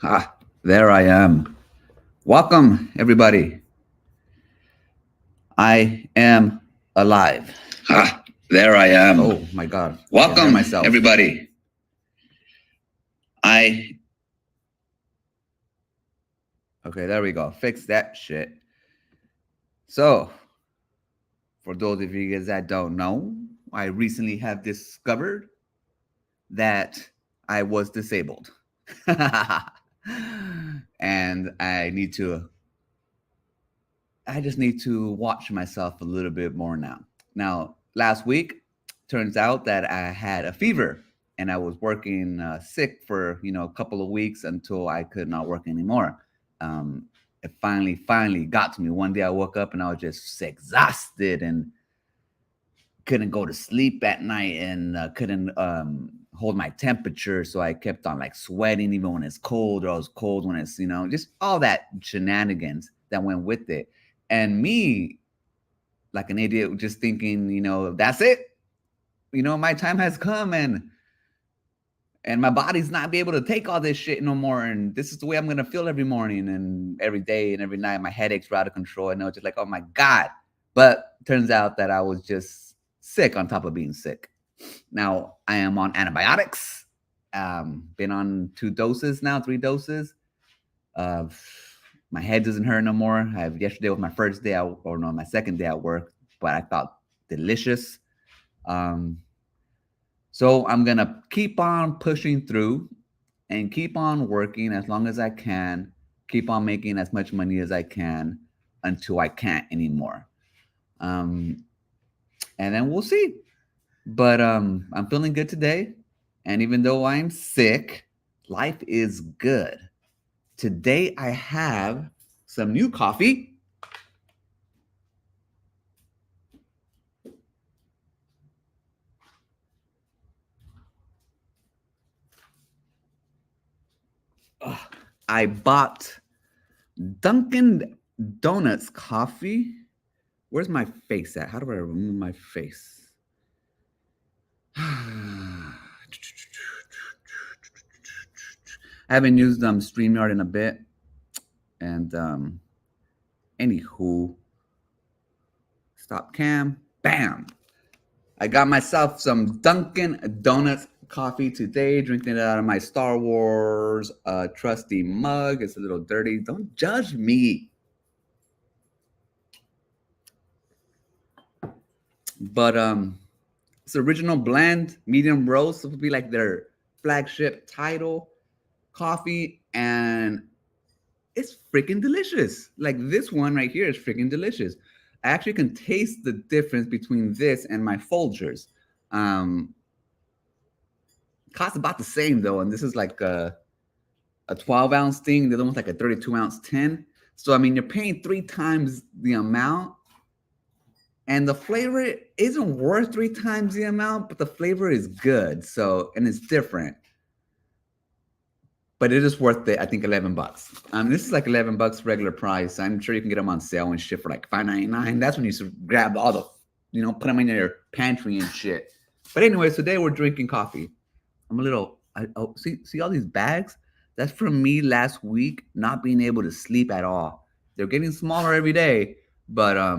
There I am. Welcome, everybody. I am alive. There I am. Oh my God. Welcome, Myself. everybody. I. Okay, there we go. Fix that shit. So, for those of you guys that don't know, I recently have discovered that I was disabled. And I just need to watch myself a little bit more now. Now, last week, turns out that I had a fever and I was working sick for a couple of weeks until I could not work anymore. It finally got to me. One day I woke up and I was just exhausted and couldn't go to sleep at night and couldn't hold my temperature. So I kept on like sweating even when it's cold, or I was cold when it's, just all that shenanigans that went with it. And me, like an idiot, just thinking, that's it. My time has come and my body's not be able to take all this shit no more. And this is the way I'm gonna feel every morning and every day and every night. My headaches were out of control. And I was just like, oh my God. But turns out that I was just sick on top of being sick. Now I am on antibiotics. Been on 2 doses now, 3 doses. Uh, my head doesn't hurt no more. Yesterday was my first day out, or no, my second day at work, but I felt delicious. Um, so I'm gonna keep on pushing through and keep on working as long as I can, keep on making as much money as I can until I can't anymore. Um, and then we'll see. But I'm feeling good today. And even though I'm sick, life is good. Today I have some new coffee. I bought Dunkin' Donuts coffee. Where's my face at? How do I remove my face? I haven't used StreamYard in a bit. And anywho, stop cam. Bam. I got myself some Dunkin' Donuts coffee today, drinking it out of my Star Wars trusty mug. It's a little dirty. Don't judge me. But it's original blend, medium roast. It would be like their flagship title coffee, and it's freaking delicious. Like this one right here is freaking delicious. I actually can taste the difference between this and my Folgers. Um, Costs about the same though, and this is like a 12-ounce thing. The other one's like a 32-ounce tin. So I mean, you're paying 3 times the amount, and the flavor isn't worth 3 times the amount, but the flavor is good. So, and it's different, but it is worth it. I think $11. This is like $11 regular price. I'm sure you can get them on sale and shit for like $5.99. That's when you should grab all the, put them in your pantry and shit. But anyways, today we're drinking coffee. I'm a little. See all these bags. That's from me last week not being able to sleep at all. They're getting smaller every day, but I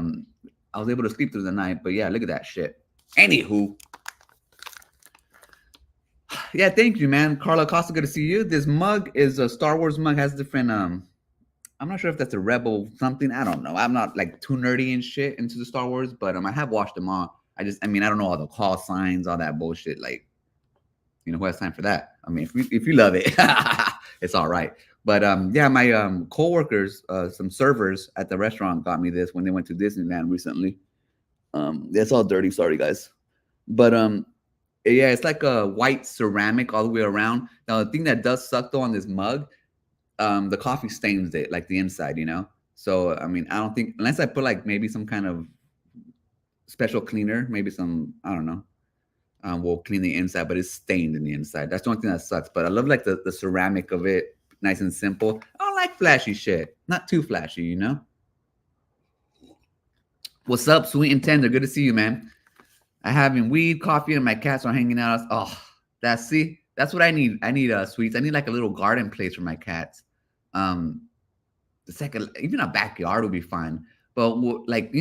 was able to sleep through the night. But yeah, look at that shit. Anywho, yeah, thank you, man. Carla Costa, good to see you. This mug is a Star Wars mug. Has different. I'm not sure if that's a Rebel something. I don't know. I'm not like too nerdy and shit into the Star Wars, but I have watched them all. I mean, I don't know all the call signs, all that bullshit. Like, who has time for that? I mean, if you love it, it's all right. But yeah, my coworkers, some servers at the restaurant got me this when they went to Disneyland recently. It's all dirty, sorry guys. But yeah, it's like a white ceramic all the way around. Now the thing that does suck though on this mug, the coffee stains it, like the inside, So I mean, I don't think unless I put like maybe some kind of special cleaner, maybe some, I don't know, will clean the inside, but it's stained in the inside. That's the only thing that sucks. But I love like the ceramic of it, nice and simple. I don't like flashy shit. Not too flashy, What's up, sweet and tender? Good to see you, man. I having weed, coffee, and my cats are hanging out. Oh, see, That's what I need. I need sweets. I need like a little garden place for my cats. Um, the second, even a backyard would be fine. But like,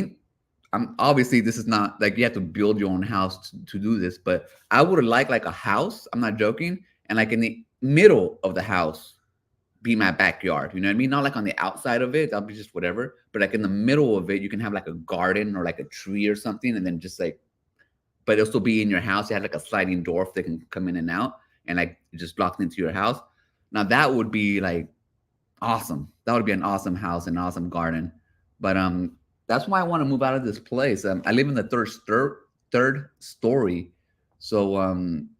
I'm obviously this is not like you have to build your own house to do this. But I would like a house. I'm not joking. And like in the middle of the house, be my backyard. You know what I mean? Not like on the outside of it. That'll be just whatever. But like in the middle of it, you can have like a garden or like a tree or something, and then just like, but it'll still be in your house. You have like a sliding door that can come in and out, and like just locked into your house. Now that would be like awesome. That would be an awesome house, an awesome garden. But that's why I want to move out of this place. I live in the third story, so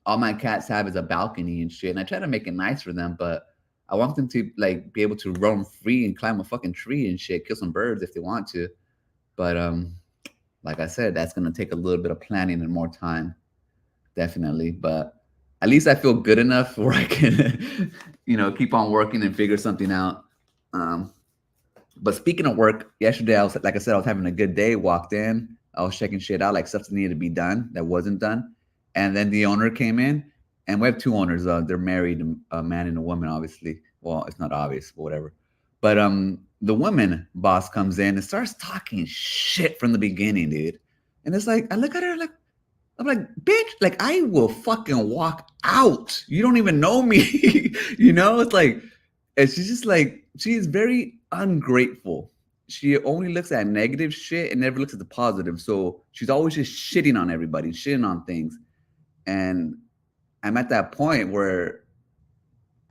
all my cats have is a balcony and shit. And I try to make it nice for them, but I want them to like be able to roam free and climb a fucking tree and shit, kill some birds if they want to. But like I said, that's gonna take a little bit of planning and more time, definitely. But at least I feel good enough where I can, keep on working and figure something out. But speaking of work, yesterday I was, like I said, I was having a good day. Walked in, I was checking shit out, like stuff that needed to be done that wasn't done, and then the owner came in, and we have two owners. They're married, a man and a woman, obviously. Well, it's not obvious, but whatever. But the woman boss comes in and starts talking shit from the beginning, dude. And it's like I look at her like I'm like, bitch, like I will fucking walk out. You don't even know me. It's like, and she's just like, she is very ungrateful. She only looks at negative shit and never looks at the positive. So she's always just shitting on everybody, shitting on things. And I'm at that point where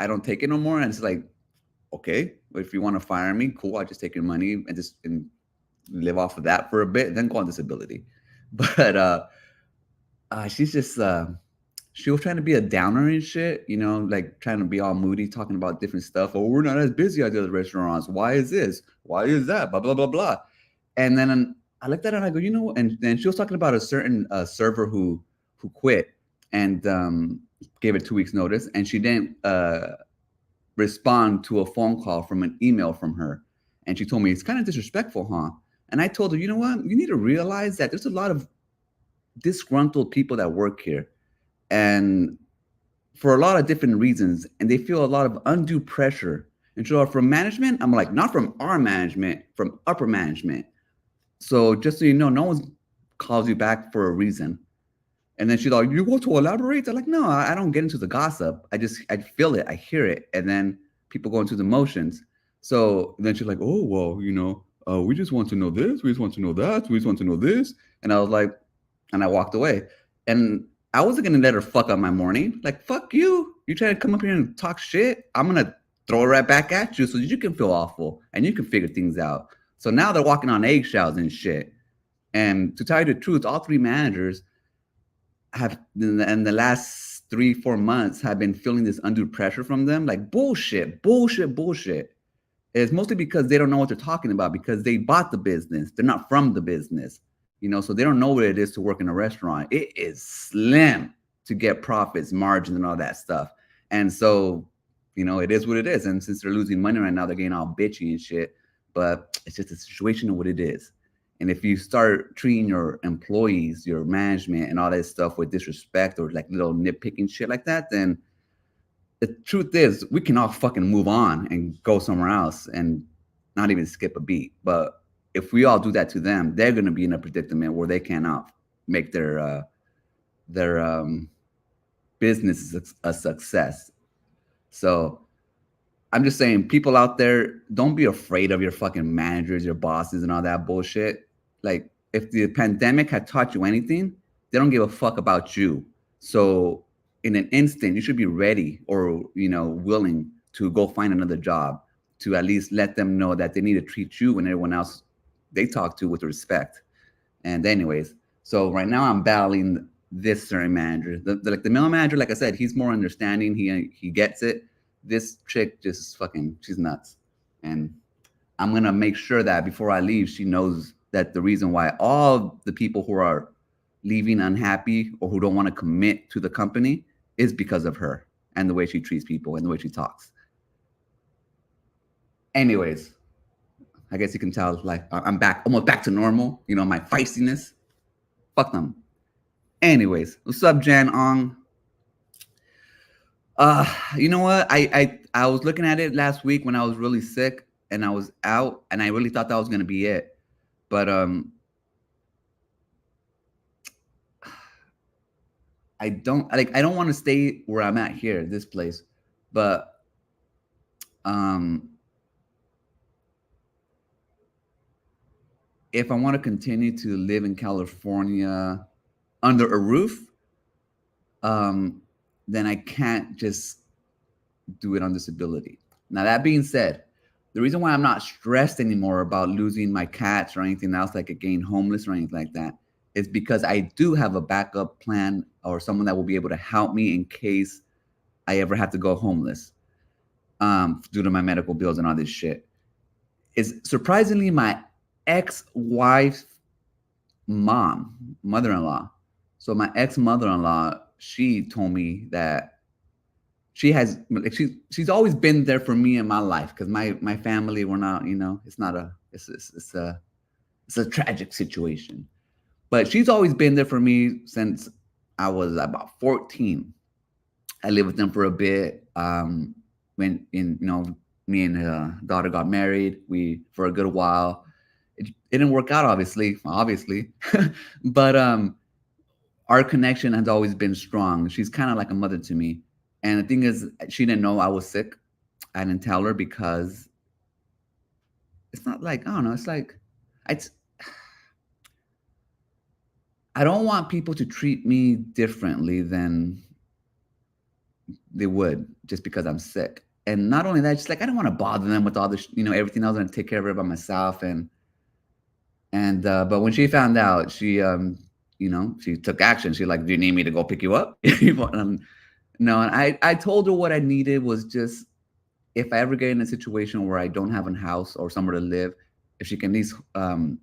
I don't take it no more. And it's like, okay, if you want to fire me, cool. I'll just take your money and live off of that for a bit, then go on disability. But she's just she was trying to be a downer and shit, like trying to be all moody, talking about different stuff. Oh, we're not as busy as the other restaurants. Why is this? Why is that? Blah blah blah blah. And then I looked at her and I go, and then she was talking about a certain server who quit and gave it 2 weeks notice, and she didn't respond to a phone call from an email from her, and she told me it's kind of disrespectful, huh? And I told her, you know what? You need to realize that there's a lot of disgruntled people that work here, and for a lot of different reasons, and they feel a lot of undue pressure. And so from management, I'm like, not from our management, from upper management. So just so you know, no one calls you back for a reason. And then she's like, you want to elaborate? I'm like, no, I don't get into the gossip. I feel it, I hear it, and then people go into the motions. So then she's like, oh well, we just want to know this, we just want to know that, we just want to know this. And I was like, and I walked away. And I wasn't gonna let her fuck up my morning. Like, fuck you. You trying to come up here and talk shit? I'm gonna throw it right back at you so that you can feel awful and you can figure things out. So now they're walking on eggshells and shit. And to tell you the truth, all three managers have in the last 3-4 months have been feeling this undue pressure from them. Like bullshit. It's mostly because they don't know what they're talking about, because they bought the business. They're not from the business. So they don't know what it is to work in a restaurant. It is slim to get profits, margins, and all that stuff. And so, it is what it is. And since they're losing money right now, they're getting all bitchy and shit. But it's just a situation of what it is. And if you start treating your employees, your management, and all that stuff with disrespect or like little nitpicking shit like that, then the truth is we can all fucking move on and go somewhere else and not even skip a beat. But if we all do that to them, they're going to be in a predicament where they cannot make their business a success. So I'm just saying, people out there, don't be afraid of your fucking managers, your bosses, and all that bullshit. Like, if the pandemic had taught you anything, they don't give a fuck about you. So in an instant, you should be ready or, willing to go find another job, to at least let them know that they need to treat you and everyone else they talk to with respect. And anyways, so right now I'm battling this certain manager. The middle manager, like I said, he's more understanding. He gets it. This chick just fucking, she's nuts. And I'm going to make sure that before I leave, she knows that the reason why all the people who are leaving unhappy or who don't want to commit to the company is because of her and the way she treats people and the way she talks. Anyways, I guess you can tell, like, I'm back, almost back to normal, my feistiness. Fuck them. Anyways, what's up, Jan Ong? You know what? I was looking at it last week when I was really sick and I was out, and I really thought that was gonna be it. But I don't want to stay where I'm at here, this place. But um if I want to continue to live in California under a roof, um, then I can't just do it on disability. Now, that being said, the reason why I'm not stressed anymore about losing my cats or anything else, like getting homeless or anything like that, is because I do have a backup plan or someone that will be able to help me in case I ever have to go homeless, due to my medical bills and all this shit. Is surprisingly my ex-wife's mother-in-law. So my ex-mother-in-law, she told me that she has like she's always been there for me in my life, because my family, we're not, it's not a it's a tragic situation, but she's always been there for me since I was about 14. I lived with them for a bit. When me and her daughter got married, we for a good while. It didn't work out, obviously, but our connection has always been strong. She's kind of like a mother to me. And the thing is, she didn't know I was sick. I didn't tell her because it's not like, I don't know. It's like, it's, I don't want people to treat me differently than they would just because I'm sick. And not only that, just like, I don't want to bother them with all this, everything else. I'm going to take care of it by myself. But when she found out, she took action. She like, do you need me to go pick you up? No, and I told her what I needed was just, if I ever get in a situation where I don't have a house or somewhere to live, if she can at least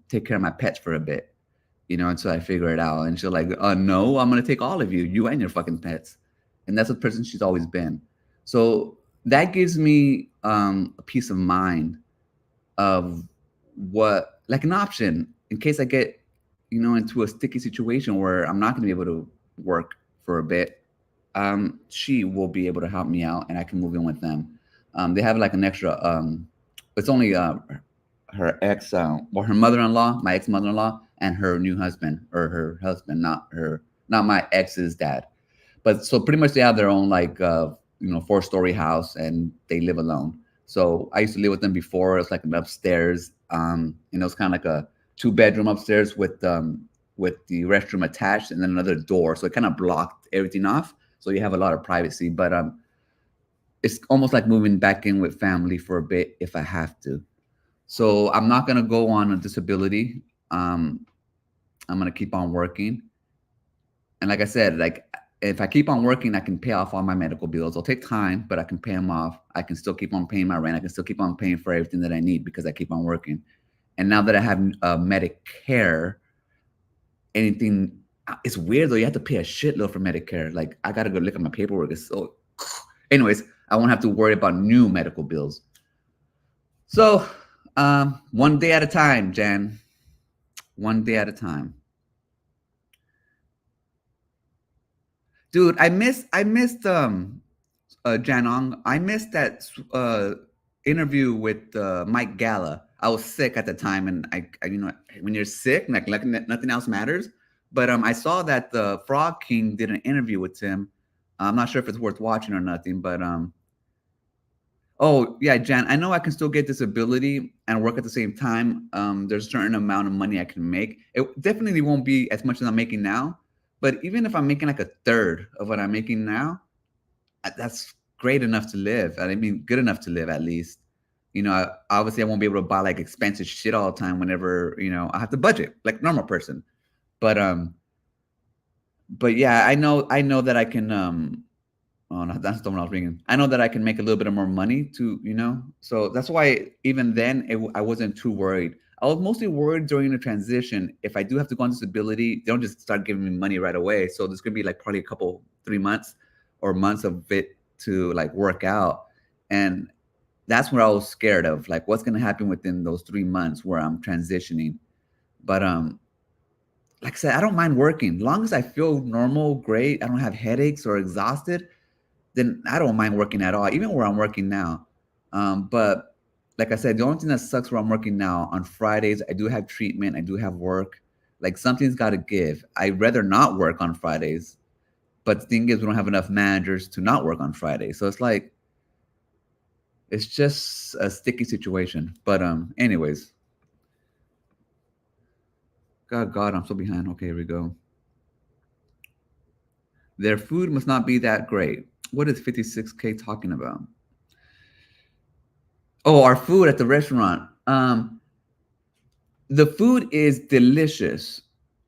take care of my pets for a bit, until I figure it out. And she's like, no, I'm gonna take all of you and your fucking pets. And that's the person she's always been. So that gives me a peace of mind of what, like, an option in case I get, into a sticky situation where I'm not gonna be able to work for a bit. She will be able to help me out, and I can move in with them. They have like an extra. It's only her ex, or her mother-in-law, my ex-mother-in-law, and her new husband, or her husband, not my ex's dad. But so pretty much they have their own, like, 4-story house, and they live alone. So I used to live with them before. It's like an upstairs. It was kind of like a 2-bedroom upstairs with the restroom attached, and then another door. So it kind of blocked everything off. So you have a lot of privacy, but it's almost like moving back in with family for a bit if I have to. So I'm not gonna go on a disability. I'm gonna keep on working, and like I said, like, if I keep on working, I can pay off all my medical bills. It'll take time, but I can pay them off. I can still keep on paying my rent. I can still keep on paying for everything that I need because I keep on working. And now that I have Medicare, anything. It's weird though. You have to pay a shitload for Medicare. Like, I gotta go look at my paperwork. It's so. Anyways, I won't have to worry about new medical bills. So, one day at a time, Jan. One day at a time. Dude, I missed Janong. I missed that interview with Mike Gala. I was sick at the time, and I when you're sick, like nothing else matters. But I saw that the Frog King did an interview with him. I'm not sure if it's worth watching or nothing, but oh yeah, Jan, I know I can still get disability and work at the same time. There's a certain amount of money I can make. It definitely won't be as much as I'm making now, but even if I'm making like a third of what I'm making now, that's great enough to live. I mean, good enough to live at least. Obviously I won't be able to buy like expensive shit all the time whenever, I have to budget like a normal person. But yeah, I know that I can oh no, that's the one I was reading. I know that I can make a little bit of more money to, so that's why even then I wasn't too worried. I was mostly worried during the transition. If I do have to go on disability, they don't just start giving me money right away. So there's gonna be like probably 3 months or months of it to like work out. And that's where I was scared of, like, what's gonna happen within those 3 months where I'm transitioning. But like I said, I don't mind working. As long as I feel normal, great, I don't have headaches or exhausted, then I don't mind working at all, even where I'm working now. But like I said, the only thing that sucks where I'm working now, on Fridays, I do have treatment, I do have work. Like something's got to give. I'd rather not work on Fridays, but the thing is, we don't have enough managers to not work on Fridays. So it's like, it's just a sticky situation. But anyways, God, I'm so behind. Okay, here we go. Their food must not be that great. What is 56K talking about? Oh, our food at the restaurant. The food is delicious.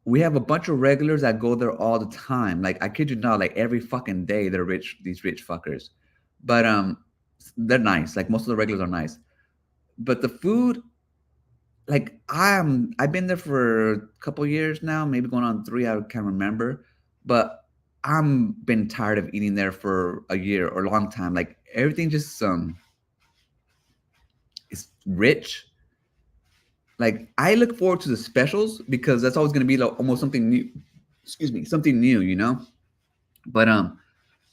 We have a bunch of regulars that go there all the time. Like I kid you not, like every fucking day they're rich, these rich fuckers. But they're nice. Like most of the regulars are nice. But the food, like I've been there for a couple years now, maybe going on 3, I can't remember. But I'm been tired of eating there for a year or a long time. Like everything just is rich. Like I look forward to the specials because that's always going to be like almost something new. Excuse me, something new, you know. But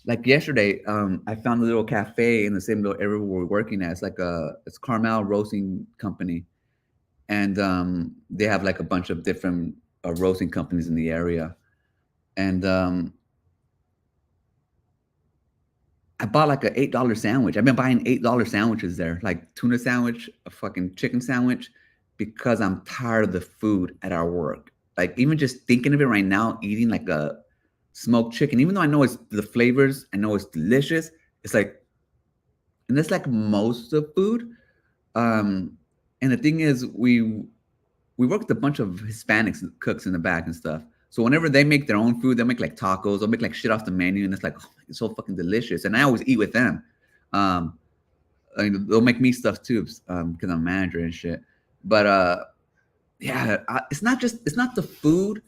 like yesterday, I found a little cafe in the same little area we're working at. It's Carmel Roasting Company, and they have like a bunch of different roasting companies in the area. And I bought like a $8 sandwich. I've been buying $8 sandwiches there, like tuna sandwich, a fucking chicken sandwich, because I'm tired of the food at our work. Like even just thinking of it right now, eating like a smoked chicken, even though I know it's the flavors, I know it's delicious. It's like, and that's like most of food. And the thing is, we work with a bunch of Hispanics cooks in the back and stuff. So whenever they make their own food, they'll make like tacos, they'll make like shit off the menu, and it's like, oh, it's so fucking delicious. And I always eat with them. Um, they'll make me stuff too, because I'm a manager and shit. But yeah, it's not the food.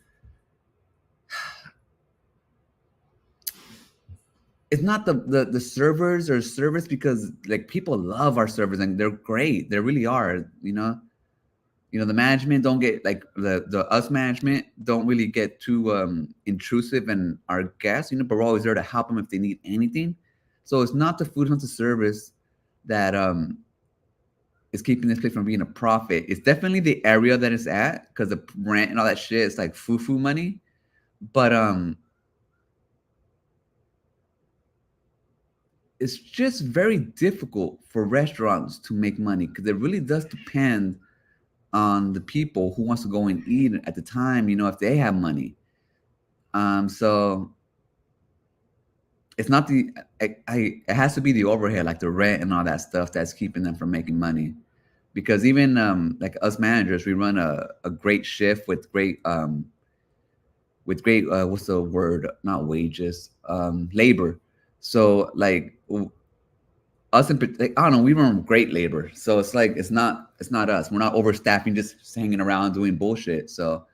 It's not the servers or service, because like people love our servers and they're great. They really are. The management don't get like the us management don't really get too intrusive in our guests, but we're always there to help them if they need anything. So it's not the food, it's not the service that is keeping this place from being a profit. It's definitely the area that it's at, because the rent and all that shit is like foo money. But it's just very difficult for restaurants to make money, because it really does depend on the people who wants to go and eat at the time, if they have money. So it's not it has to be the overhead, like the rent and all that stuff, that's keeping them from making money. Because even like us managers, we run a great shift with great what's the word? Not wages, labor. So like us in like, I don't know, we run great labor. So it's like it's not us. We're not overstaffing, just hanging around doing bullshit. So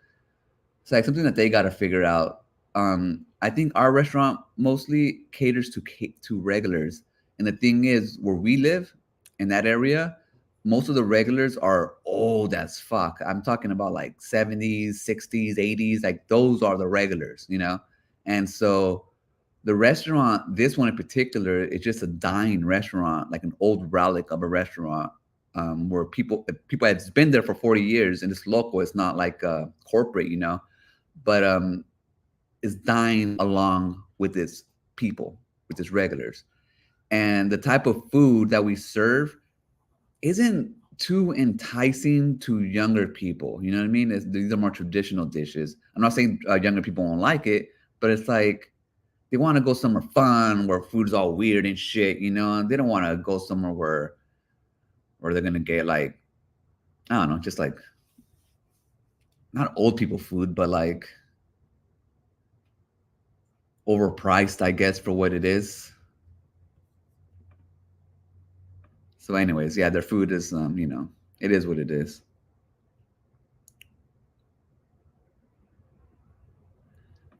it's like something that they got to figure out. I think our restaurant mostly caters to regulars, and the thing is, where we live in that area, most of the regulars are old as fuck. I'm talking about like 70s, 60s, 80s. Like those are the regulars, And so the restaurant, this one in particular, is just a dying restaurant, like an old relic of a restaurant, where people have been there for 40 years, and it's local. It's not like corporate, but is dying along with its people, with its regulars. And the type of food that we serve isn't too enticing to younger people. You know what I mean? These are more traditional dishes. I'm not saying younger people won't like it, but it's like they want to go somewhere fun where food's all weird and shit. They don't want to go somewhere where they're gonna get like, I don't know, just like not old people food, but like overpriced, I guess, for what it is. So anyways, yeah, their food is it is what it is.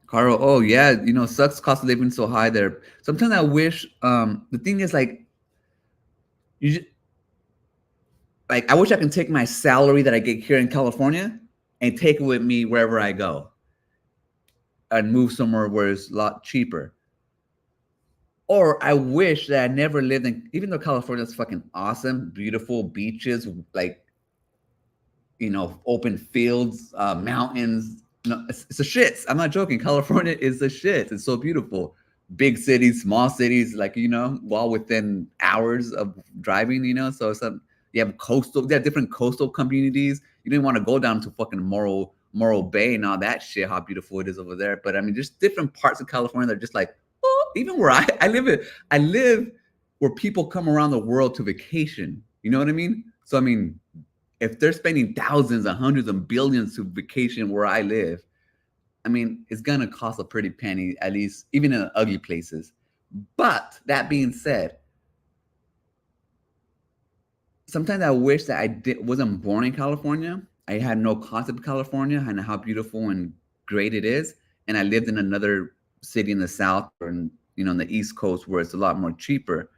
Carl, oh yeah, sucks cost of living so high there. Sometimes I wish the thing is like you just, like I wish I can take my salary that I get here in California and take it with me wherever I go and move somewhere where it's a lot cheaper. Or I wish that I never lived in, even though California's fucking awesome, beautiful beaches, like, open fields, mountains. No, it's a shits. I'm not joking. California is the shit. It's so beautiful. Big cities, small cities, like, all within hours of driving, So you have different coastal communities. You don't want to go down to fucking Morro Bay and all that shit, how beautiful it is over there. But I mean, just different parts of California that are just like, oh, even where I live where people come around the world to vacation. You know what I mean? So I mean, if they're spending thousands and hundreds of billions to vacation where I live, I mean, it's gonna cost a pretty penny, at least even in ugly places. But that being said, sometimes I wish that wasn't born in California. I had no concept of California and how beautiful and great it is, and I lived in another city in the South or in the East Coast where it's a lot more cheaper,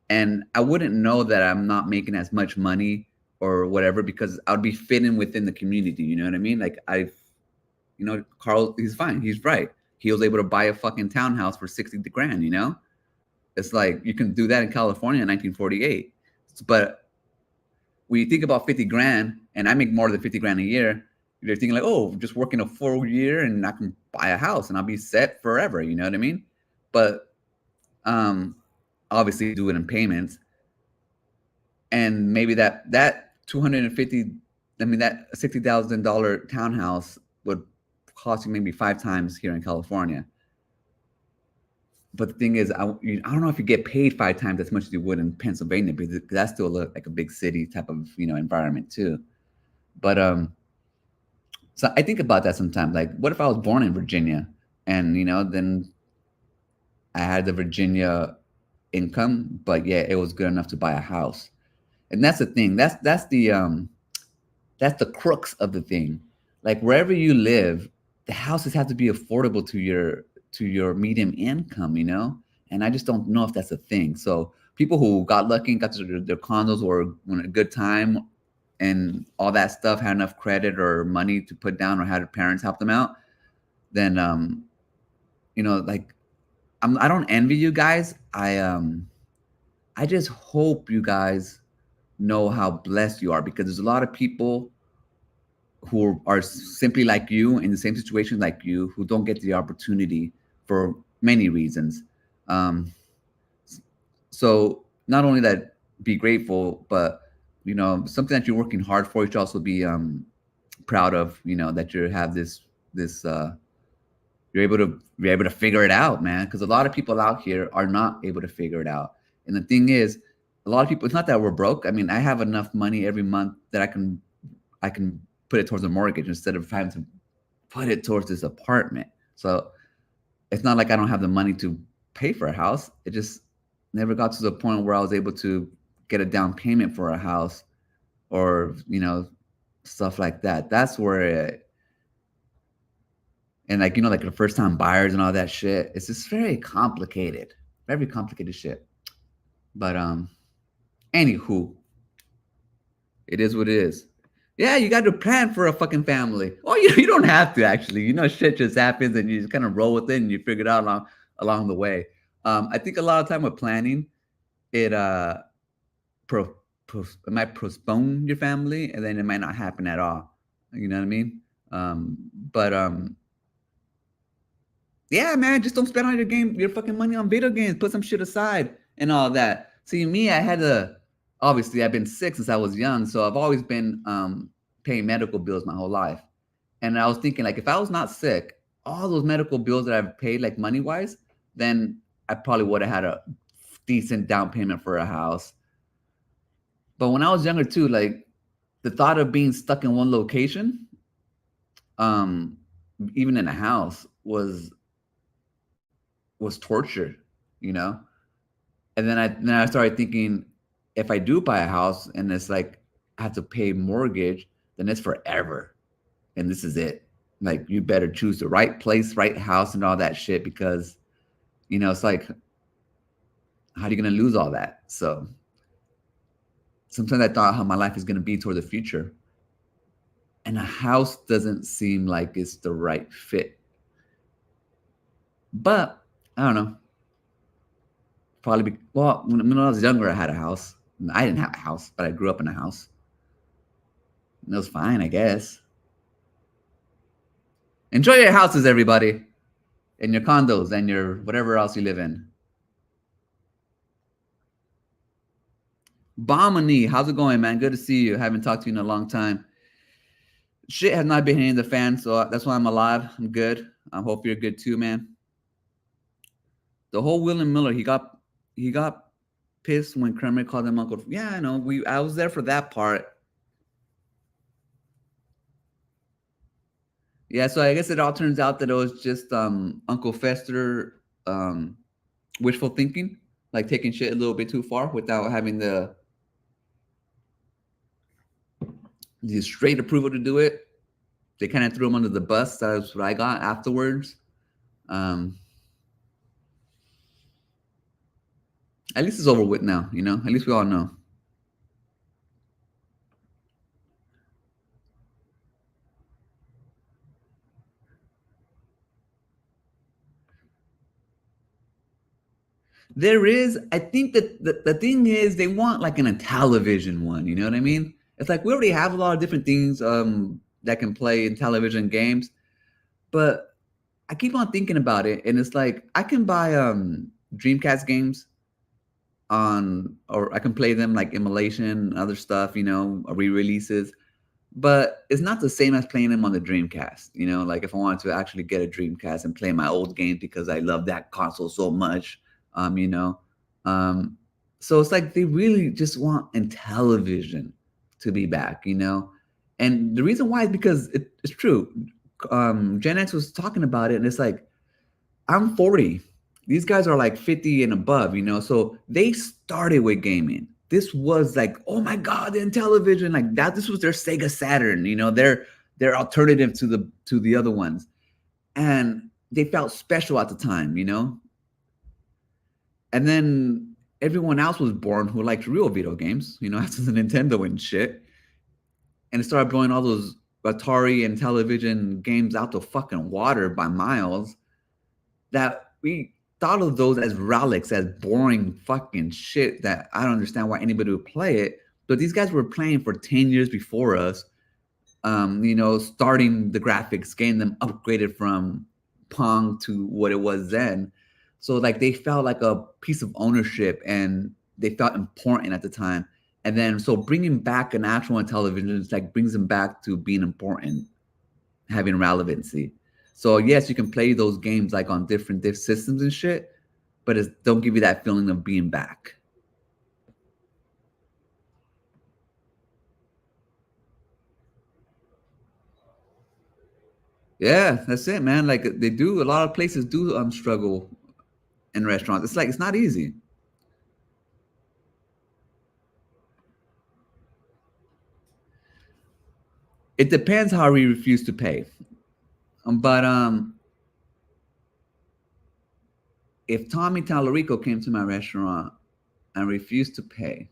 and I wouldn't know that I'm not making as much money or whatever because I would be fitting within the community. You know what I mean? Like Carl, he's fine. He's right. He was able to buy a fucking townhouse for 60 grand. It's like you can do that in California in 1948. But when you think about 50 grand, and I make more than 50 grand a year, you're thinking like, oh, just working a full year and I can buy a house and I'll be set forever. You know what I mean? But obviously do it in payments. And maybe that 250, I mean, that $60,000 townhouse would cost you maybe 5 times here in California. But the thing is, I don't know if you get paid 5 times as much as you would in Pennsylvania, because that's still like a big city type of environment too. But so I think about that sometimes. Like, what if I was born in Virginia, and then I had the Virginia income, but yeah, it was good enough to buy a house. And that's the thing. That's the crux of the thing. Like, wherever you live, the houses have to be affordable to your medium income, And I just don't know if that's a thing. So people who got lucky and got to their condos or when a good time and all that stuff, had enough credit or money to put down or had their parents help them out, then like I don't envy you guys. I just hope you guys know how blessed you are, because there's a lot of people who are simply like you in the same situation like you who don't get the opportunity for many reasons. So not only that, be grateful, but something that you're working hard for, you should also be proud of. That you have this you're able to figure it out, man. Because a lot of people out here are not able to figure it out. And the thing is, a lot of people, it's not that we're broke. I mean, I have enough money every month that I can put it towards a mortgage instead of having to put it towards this apartment. So it's not like I don't have the money to pay for a house. It just never got to the point where I was able to get a down payment for a house or, stuff like that. That's where and like, like the first time buyers and all that shit, it's just very complicated shit. But anywho, it is what it is. Yeah, you got to plan for a fucking family. Oh, you don't have to, actually. Shit just happens and you just kind of roll with it and you figure it out along the way. I think a lot of time with planning, it might postpone your family, and then it might not happen at all. You know what I mean? But yeah, man, just don't spend all your fucking money on video games. Put some shit aside and all that. See, me, obviously I've been sick since I was young, so I've always been paying medical bills my whole life. And I was thinking, like, if I was not sick, all those medical bills that I've paid, like money-wise, then I probably would have had a decent down payment for a house. But when I was younger too, like, the thought of being stuck in one location, even in a house, was torture, And then I started thinking, if I do buy a house and it's like I have to pay mortgage, then it's forever, and this is it. Like, you better choose the right place, right house, and all that shit, because it's like, how are you gonna lose all that? So sometimes I thought how my life is gonna be toward the future, and a house doesn't seem like it's the right fit. But I don't know. Probably well, when I was younger, I had a house. I didn't have a house, but I grew up in a house. And it was fine, I guess. Enjoy your houses, everybody, and your condos and your whatever else you live in. Bomani, how's it going, man? Good to see you. Haven't talked to you in a long time. Shit has not been hitting the fan, so that's why I'm alive. I'm good. I hope you're good too, man. The whole William Miller, he got pissed when Kramer called him Uncle. Yeah, I know. I was there for that part. Yeah, so I guess it all turns out that it was just Uncle Fester wishful thinking, like taking shit a little bit too far without having the straight approval to do it. They kind of threw him under the bus. That's what I got afterwards. At least it's over with now, you know? At least we all know. There is, I think that the thing is they want like a television one, you know what I mean? It's like we already have a lot of different things that can play in television games, but I keep on thinking about it, and it's like I can buy Dreamcast games on, or I can play them like emulation, other stuff, you know, re-releases. But it's not the same as playing them on the Dreamcast, you know. Like if I wanted to actually get a Dreamcast and play my old game because I love that console so much, you know. So it's like they really just want Intellivision to be back, you know. And the reason why is because it's true. Gen X was talking about it, and it's like I'm 40. These guys are like 50 and above, you know. So they started with gaming. This was like, oh my god, the Intellivision, like that. This was their Sega Saturn, you know, their alternative to the other ones, and they felt special at the time, you know. And then everyone else was born who liked real video games, you know, after the Nintendo and shit, and it started blowing all those Atari and television games out the fucking water by miles. That we thought of those as relics, as boring fucking shit that I don't understand why anybody would play it. But these guys were playing for 10 years before us, you know, starting the graphics, getting them upgraded from Pong to what it was then. So like they felt like a piece of ownership and they felt important at the time. And then so bringing back an actual television is like brings them back to being important, having relevancy. So yes, you can play those games like on different systems and shit, but it don't give you that feeling of being back. Yeah, that's it, man. Like they do, a lot of places do struggle in restaurants. It's like it's not easy. It depends how we refuse to pay. But if Tommy Tallarico came to my restaurant and refused to pay,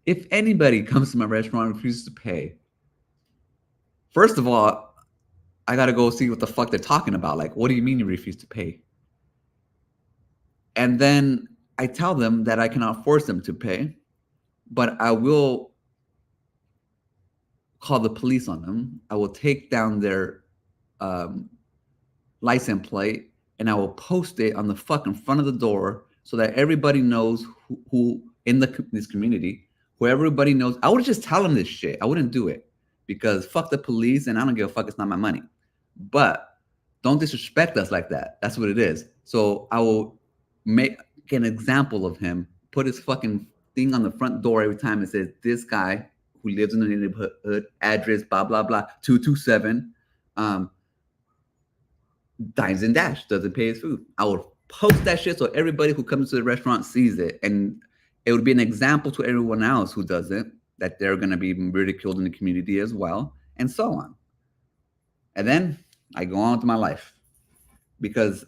if anybody comes to my restaurant and refuses to pay, first of all, I gotta go see what the fuck they're talking about. Like, what do you mean you refuse to pay? And then I tell them that I cannot force them to pay, but I will call the police on them. I will take down their license plate and I will post it on the fucking front of the door so that everybody knows who in this community, who everybody knows. I would just tell them this shit. I wouldn't do it because fuck the police and I don't give a fuck. It's not my money. But don't disrespect us like that. That's what it is. So I will make an example of him, put his fucking thing on the front door every time it says, this guy who lives in the neighborhood, address, blah, blah, blah, 227, dines and dash, doesn't pay his food. I would post that shit so everybody who comes to the restaurant sees it. And it would be an example to everyone else who doesn't, that they're going to be ridiculed in the community as well, and so on. And then I go on with my life because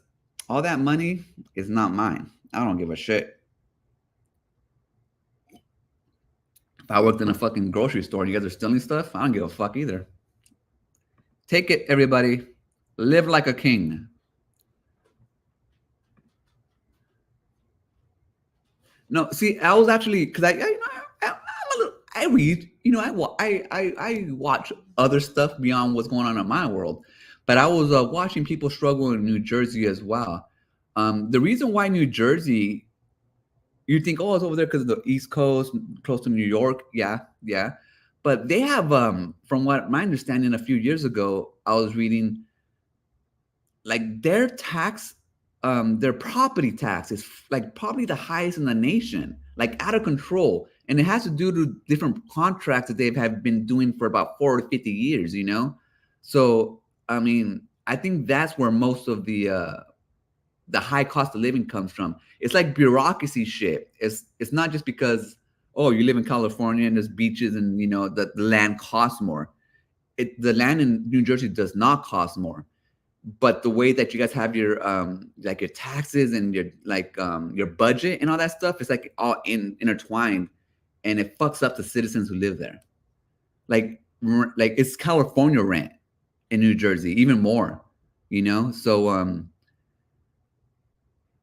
all that money is not mine. I don't give a shit. If I worked in a fucking grocery store and you guys are stealing stuff, I don't give a fuck either. Take it, everybody. Live like a king. No, see, I was actually because I read, I watch other stuff beyond what's going on in my world, but I was watching people struggle in New Jersey as well. The reason why New Jersey, you think, oh, it's over there because of the East Coast, close to New York, yeah, yeah, but they have, from what my understanding, a few years ago, I was reading, like their property tax is like probably the highest in the nation, like out of control, and it has to do to different contracts that they've have been doing for about 40 to 50 years, so I mean, I think that's where most of the high cost of living comes from. It's like bureaucracy shit. It's not just because, oh, you live in California and there's beaches and the land costs more. The land in New Jersey does not cost more, but the way that you guys have your like your taxes and your your budget and all that stuff is like all intertwined, and it fucks up the citizens who live there. Like it's California rent in New Jersey, even more, so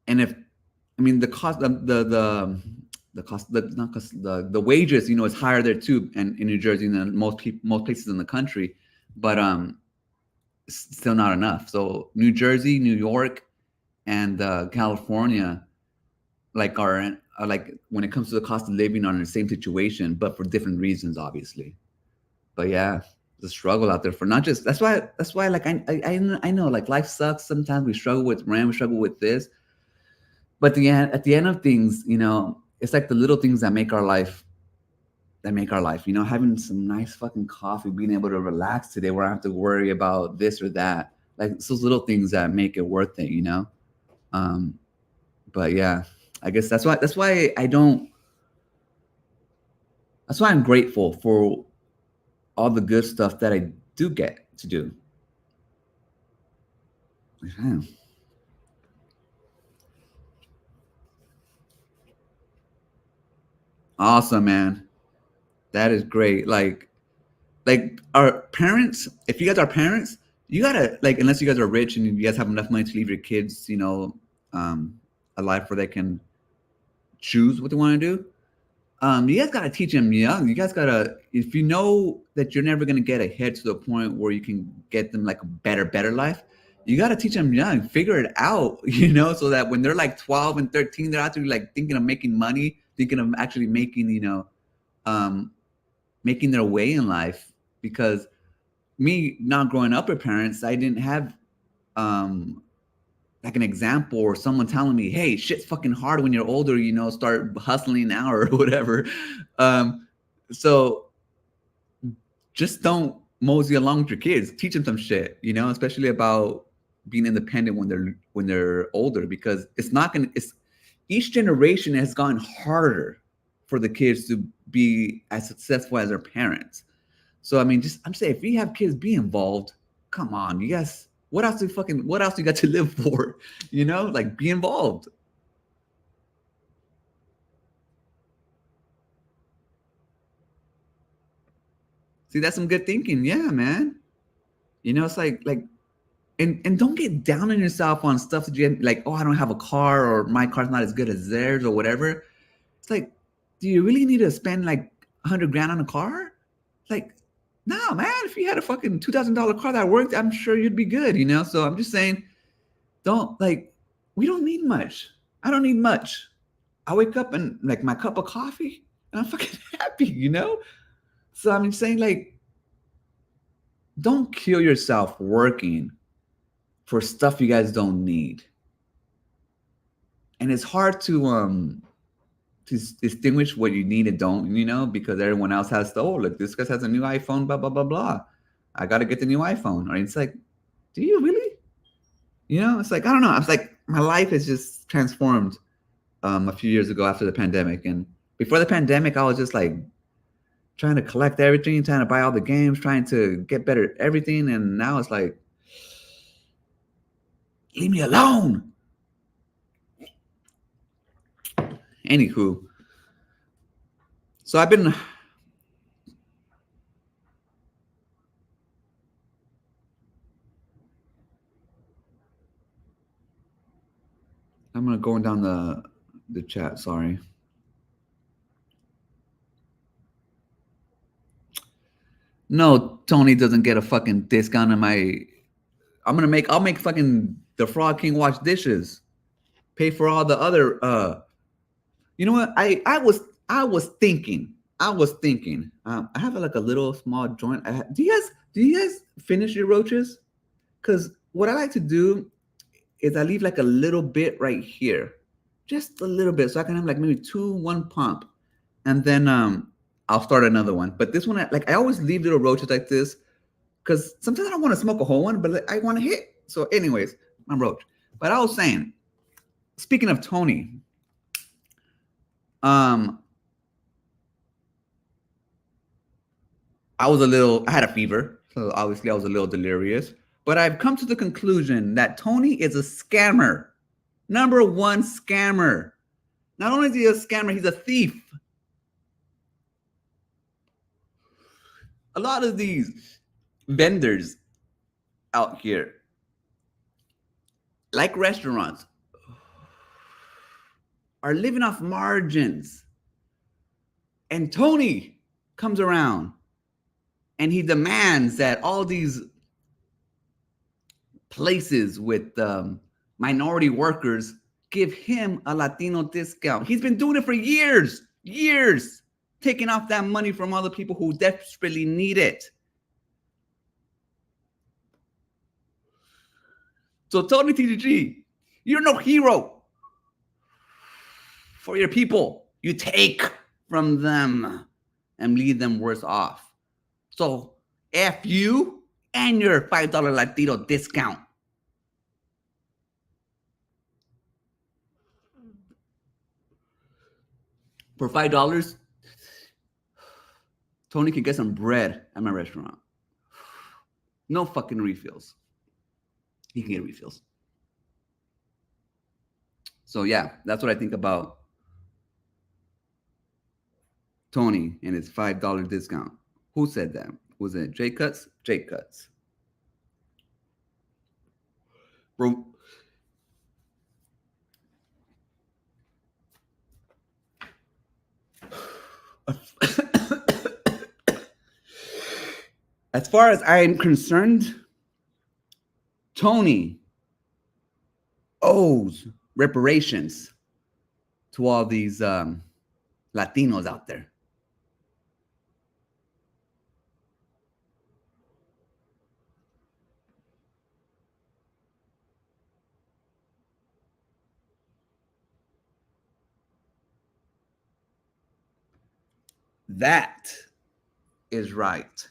and if I mean the cost the cost the not cost the wages, is higher there too, and in New Jersey than most places in the country, but still not enough. So New Jersey, New York, and California, like are like, when it comes to the cost of living, are in the same situation, but for different reasons, obviously. But yeah, the struggle out there for not just that's why like I know, like, life sucks. Sometimes we struggle with rent, we struggle with this, but at the end of things, it's like the little things that make our life, having some nice fucking coffee, being able to relax today where I don't have to worry about this or that. Like, it's those little things that make it worth it. But yeah, I guess that's why I'm grateful for all the good stuff that I do get to do. Yeah. Awesome, man. That is great. Like our parents, if you guys are parents, you gotta, like, unless you guys are rich and you guys have enough money to leave your kids, a life where they can choose what they want to do. You guys gotta teach them young. You guys gotta, if you know that you're never gonna get ahead to the point where you can get them like a better life, you gotta teach them young, figure it out, so that when they're like 12 and 13, they're actually like thinking of making money, thinking of actually making, um, making their way in life. Because me not growing up with parents, I didn't have like an example or someone telling me, hey, shit's fucking hard when you're older, start hustling now or whatever. So just don't mosey along with your kids. Teach them some shit, especially about being independent when they're older, because it's each generation has gone harder for the kids to be as successful as their parents. So I mean, I'm saying, if you have kids, be involved. Come on, you guys. What else do you got to live for? Like, be involved. See, that's some good thinking. Yeah, man. It's like and don't get down on yourself on stuff that you like, oh, I don't have a car, or my car's not as good as theirs, or whatever. It's like, do you really need to spend like 100 grand on a car? Like, no, man. If you had a fucking $2,000 car that worked, I'm sure you'd be good. So I'm just saying, we don't need much. I don't need much. I wake up and, like, my cup of coffee, and I'm fucking happy. So I'm saying, like, don't kill yourself working for stuff you guys don't need. And it's hard to distinguish what you need and don't, because everyone else has to, oh, look, this guy has a new iPhone, blah, blah, blah, blah. I got to get the new iPhone. Or it's like, do you really? It's like, I don't know. It's like my life has just transformed a few years ago after the pandemic. And before the pandemic, I was just like trying to collect everything, trying to buy all the games, trying to get better at everything. And now it's like, leave me alone. Anywho, so I've been I'm gonna go down the chat. Sorry. No, Tony doesn't get a fucking discount in my. I'll make fucking the Frog King wash dishes, pay for all the other. You know what? I was thinking. I have like a little small joint. Do you guys finish your roaches? Because what I like to do is I leave like a little bit right here, just a little bit, so I can have like maybe one pump, and then I'll start another one. But this one, I always leave little roaches like this because sometimes I don't want to smoke a whole one, but like, I want to hit. So, anyways, my roach. But I was saying, speaking of Tony, I had a fever, so obviously I was a little delirious. But I've come to the conclusion that Tony is a scammer. Number one scammer. Not only is he a scammer, he's a thief. A lot of these vendors out here, like restaurants, are living off margins. And Tony comes around and he demands that all these places with minority workers give him a Latino discount. He's been doing it for years, taking off that money from other people who desperately need it. So Tony TGG, you're no hero for your people. You take from them and leave them worse off. So F you and your $5 Latino discount. For $5, Tony can get some bread at my restaurant. No fucking refills. He can get refills. So yeah, that's what I think about Tony and his $5 discount. Who said that? Was it J Cuts? J Cuts. Bro. As far as I am concerned, Tony owes reparations to all these Latinos out there. That is right.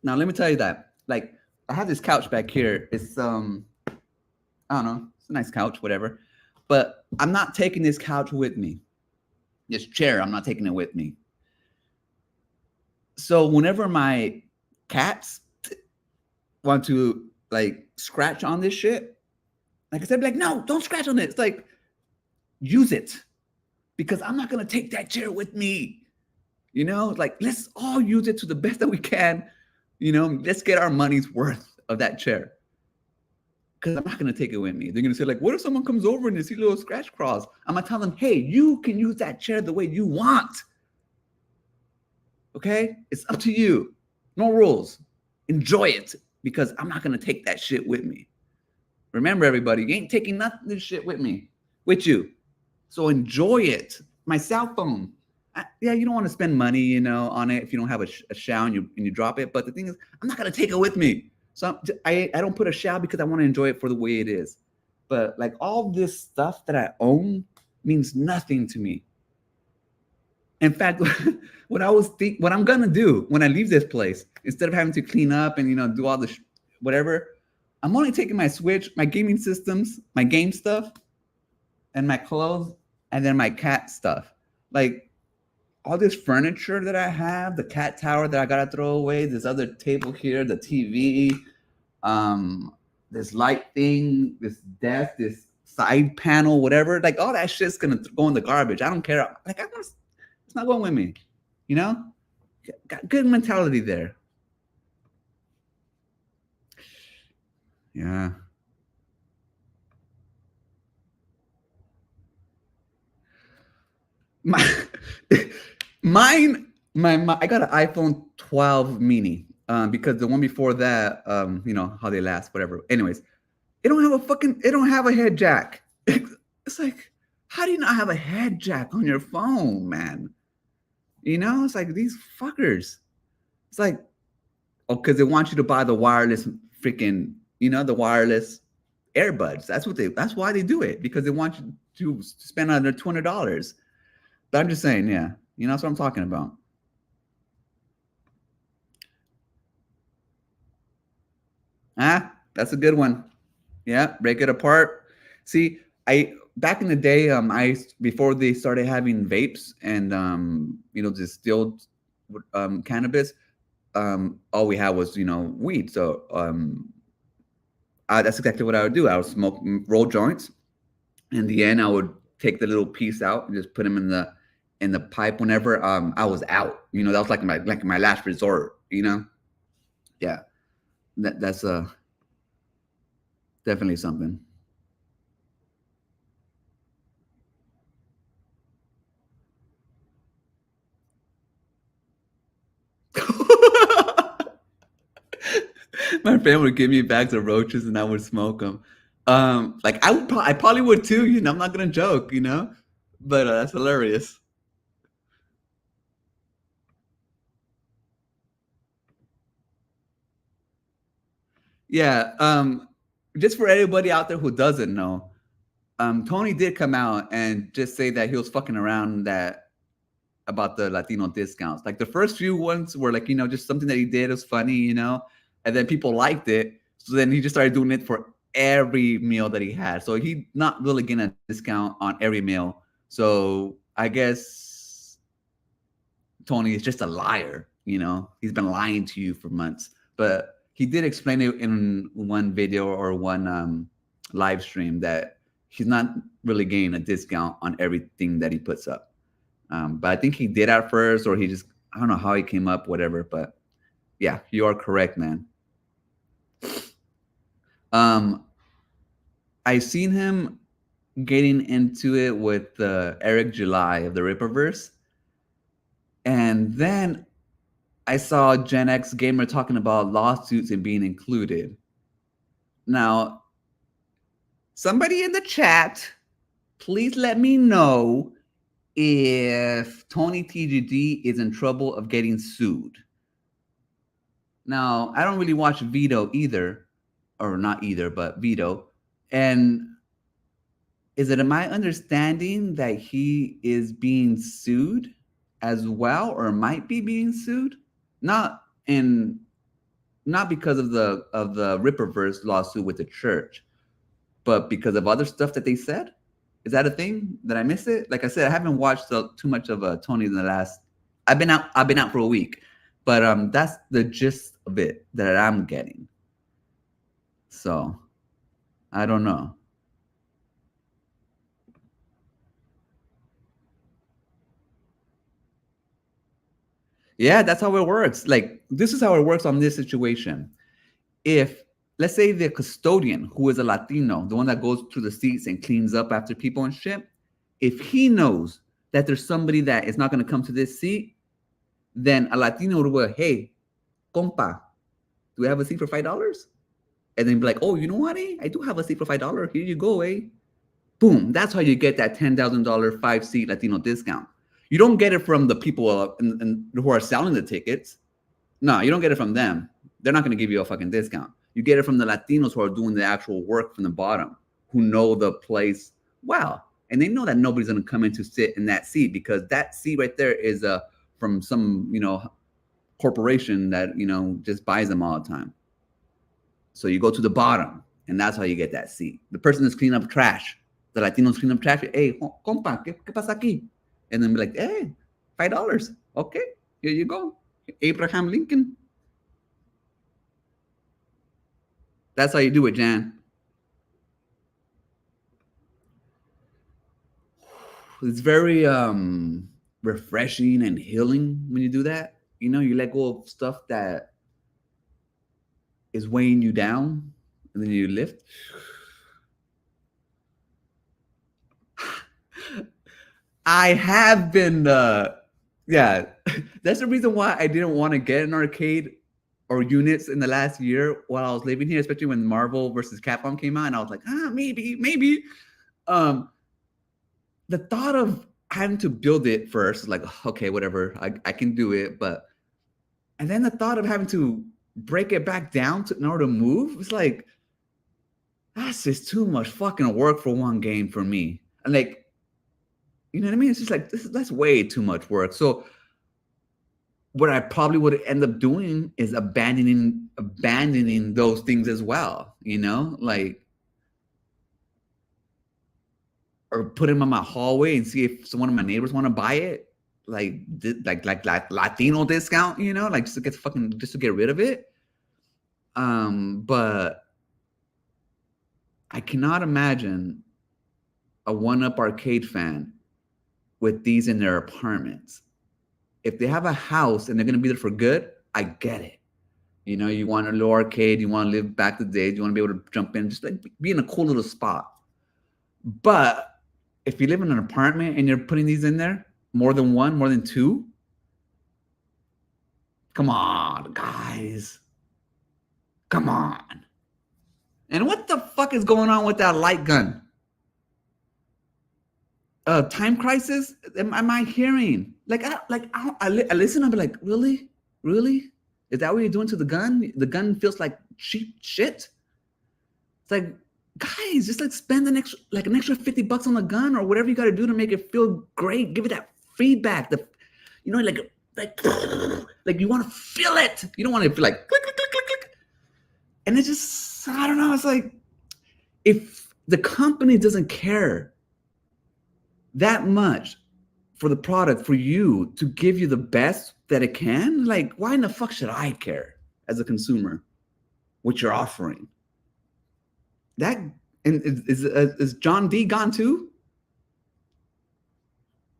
Now let me tell you that. Like, I have this couch back here. It's I don't know, it's a nice couch, whatever. But I'm not taking this couch with me. This chair, I'm not taking it with me. So whenever my cats want to like scratch on this shit, like I said, like, no, don't scratch on it. It's like, use it. Because I'm not gonna take that chair with me. You know, like, let's all use it to the best that we can. You know, let's get our money's worth of that chair. Because I'm not gonna take it with me. They're gonna say, like, what if someone comes over and they see little scratch claws? I'm gonna tell them, hey, you can use that chair the way you want. Okay? It's up to you. No rules. Enjoy it. Because I'm not gonna take that shit with me. Remember, everybody, you ain't taking nothing this shit with you. So enjoy it. My cell phone. Yeah, you don't want to spend money, you know, on it if you don't have a shell and you drop it. But the thing is, I'm not gonna take it with me. So I don't put a shell because I want to enjoy it for the way it is. But like all this stuff that I own means nothing to me. In fact, what I'm gonna do when I leave this place, instead of having to clean up and, you know, do all the whatever, I'm only taking my Switch, my gaming systems, my game stuff, and my clothes, and then my cat stuff. Like all this furniture that I have, the cat tower that I gotta throw away, this other table here, the TV, this light thing, this desk, this side panel, whatever. Like all that shit's gonna go in the garbage. I don't care. Like it's not going with me. You know, got good mentality there. Yeah. My, mine, my, I got an iPhone 12 mini because the one before that, you know how they last, whatever. Anyways, it don't have a head jack. It's like, how do you not have a head jack on your phone, man? You know, it's like these fuckers. It's like, oh, because they want you to buy the wireless freaking, you know, the wireless earbuds. That's why they do it, because they want you to spend under $200. But I'm just saying, yeah, you know, that's what I'm talking about. Ah, that's a good one. Yeah, break it apart. See, I back in the day, I before they started having vapes and you know, distilled cannabis, all we had was, you know, weed. So that's exactly what I would do. I would smoke roll joints. In the end, I would take the little piece out and just put them in the pipe whenever I was out. You know, that was like my last resort. You know, yeah, that's definitely something. My family would give me bags of roaches and I would smoke them. Like I probably would too. You know, I'm not gonna joke. You know, but that's hilarious. Yeah. Just for everybody out there who doesn't know, Tony did come out and just say that he was fucking around that about the Latino discounts. Like the first few ones were like, you know, just something that he did was funny, you know, and then people liked it. So then he just started doing it for every meal that he had. So he not really getting a discount on every meal. So I guess Tony is just a liar, you know. He's been lying to you for months. But he did explain it in one video or one live stream that he's not really getting a discount on everything that he puts up. But I think he did at first, or he just, I don't know how he came up, whatever. But yeah, you are correct, man. Um, I seen him getting into it with Eric July of the Ripperverse, and then I saw Gen X Gamer talking about lawsuits and being included. Now, somebody in the chat, please let me know if Tony TGD is in trouble of getting sued. Now, I don't really watch Vito either, or not either, but Vito. And is it my understanding that he is being sued as well, or might be being sued? Not in not because of the Ripperverse lawsuit with the church, but because of other stuff that they said. Is that a thing? Did I miss it? Like I said, I haven't watched too much of Tony in the last. I've been out for a week, but that's the gist of it that I'm getting. So I don't know. Yeah, that's how it works. Like this is how it works on this situation. If let's say the custodian, who is a Latino, the one that goes to the seats and cleans up after people and shit, if he knows that there's somebody that is not going to come to this seat, then a Latino would go, hey, compa, do we have a seat for $5? And then be like, oh, you know what, eh? I do have a seat for $5. Here you go, eh? Boom. That's how you get that $10,000 5 seat Latino discount. You don't get it from the people who are selling the tickets. No, you don't get it from them. They're not going to give you a fucking discount. You get it from the Latinos who are doing the actual work from the bottom, who know the place well. And they know that nobody's going to come in to sit in that seat, because that seat right there is from some, you know, corporation that, you know, just buys them all the time. So you go to the bottom, and that's how you get that seat. The person that's cleaning up trash, the Latinos clean up trash. Hey, compa, ¿qué pasa aquí? And then be like, hey, $5. Okay, here you go. Abraham Lincoln. That's how you do it, Jan. It's very refreshing and healing when you do that. You know, you let go of stuff that is weighing you down, and then you lift. I have been, yeah. That's the reason why I didn't want to get an arcade or units in the last year while I was living here, especially when Marvel versus Capcom came out, and I was like, maybe. Um, the thought of having to build it first, like, okay, whatever, I can do it, but and then the thought of having to break it back down in order to move, it's like that's just too much fucking work for one game for me. And like, you know what I mean? It's just like that's way too much work. So what I probably would end up doing is abandoning those things as well, you know, like or put them in my hallway and see if one of my neighbors want to buy it, like Latino discount, you know, like just to get rid of it. But I cannot imagine a one-up arcade fan with these in their apartments. If they have a house and they're gonna be there for good, I get it. You know, you want a little arcade, you want to live back the days, you want to be able to jump in, just like be in a cool little spot. But if you live in an apartment and you're putting these in there, more than one, more than two, come on, guys. Come on. And what the fuck is going on with that light gun? Time Crisis? Am I hearing? I listen, I'm like, really? Really? Is that what you're doing to the gun? The gun feels like cheap shit? It's like, guys, just like spend an extra $50 on the gun or whatever you got to do to make it feel great. Give it that feedback. Like you want to feel it. You don't want to feel like click, click, click, click, click. And it's just, I don't know. It's like if the company doesn't care that much for the product, for you to give you the best that it can, like why in the fuck should I care as a consumer what you're offering? That and is John D gone too?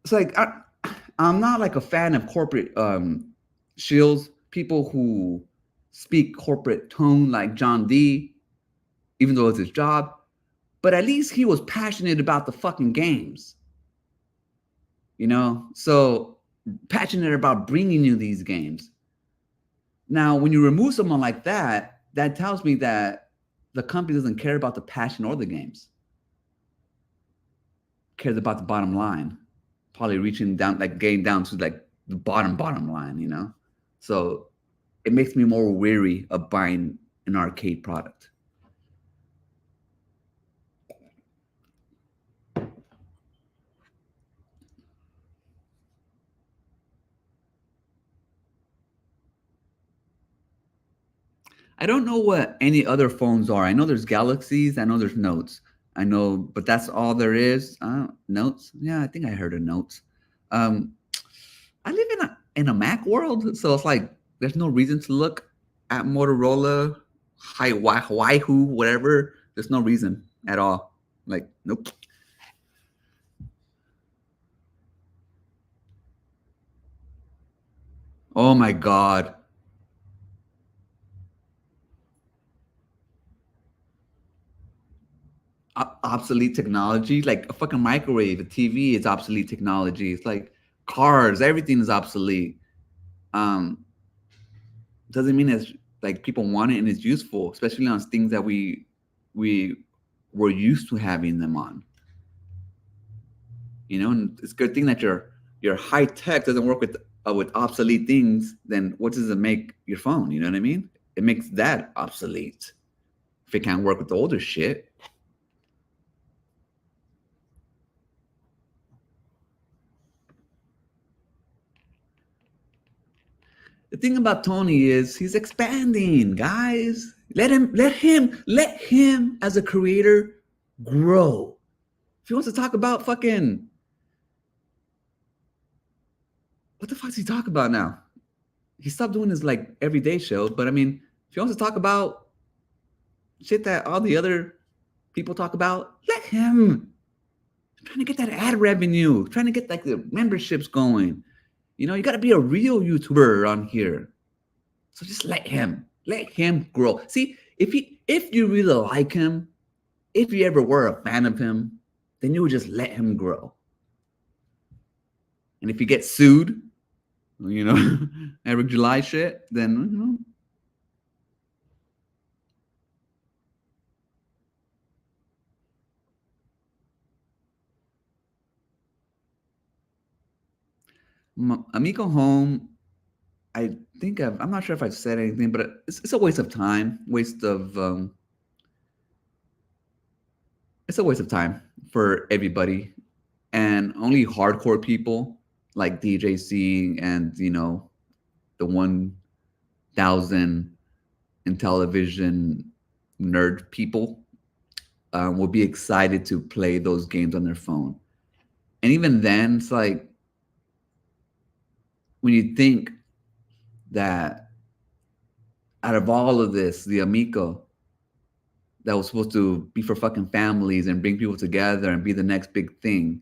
It's like I'm not like a fan of corporate shields, people who speak corporate tone like John D, even though it's his job. But at least he was passionate about the fucking games. You know, so passionate about bringing you these games. Now, when you remove someone like that, that tells me that the company doesn't care about the passion or the games. Cares about the bottom line, probably reaching down, like getting down to like the bottom line, you know? So it makes me more weary of buying an arcade product. I don't know what any other phones are. I know there's Galaxies. I know there's Notes. I know, but that's all there is. Notes. Yeah, I think I heard of Notes. Um, I live in a Mac world, so it's like there's no reason to look at Motorola, Waihu, whatever. There's no reason at all. Like, nope. Oh my God. Obsolete technology, like a fucking microwave, a TV is obsolete technology. It's like cars, everything is obsolete. Um, doesn't mean it's like people want it and it's useful, especially on things that we were used to having them on. You know, and it's a good thing that your high tech doesn't work with obsolete things. Then what does it make your phone? You know what I mean? It makes that obsolete if it can't work with the older shit. The thing about Tony is he's expanding, guys. Let him as a creator grow. If he wants to talk about fucking what the fuck does he talk about now? He stopped doing his like everyday show, but I mean, if he wants to talk about shit that all the other people talk about, let him. I'm trying to get that ad revenue, trying to get like the memberships going. You know, you got to be a real YouTuber on here. So just let him grow. See, if you really like him, if you ever were a fan of him, then you would just let him grow. And if he gets sued, you know, Eric July shit, then you know. Amico Home, I think I'm not sure if I've said anything, but it's a waste of time, it's a waste of time for everybody, and only hardcore people like DJC and you know the 1,000 in television nerd people will be excited to play those games on their phone. And even then, it's like when you think that out of all of this, the Amico that was supposed to be for fucking families and bring people together and be the next big thing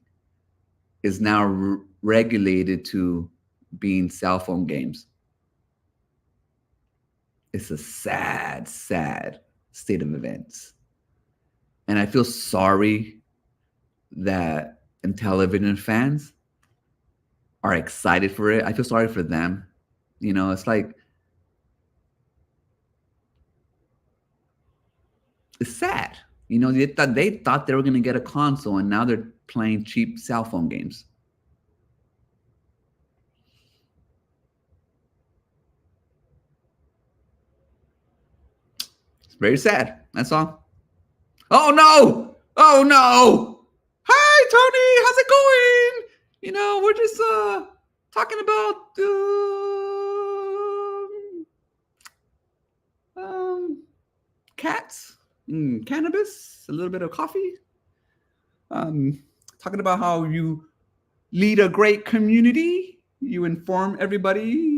is now regulated to being cell phone games. It's a sad, sad state of events. And I feel sorry that Intellivision fans are excited for it. I feel sorry for them. You know, it's like, it's sad. You know, they thought they were going to get a console, and now they're playing cheap cell phone games. It's very sad. That's all. Oh no! Oh no! Hi Tony, how's it going? You know, we're just talking about cats, cannabis, a little bit of coffee. Talking about how you lead a great community. You inform everybody.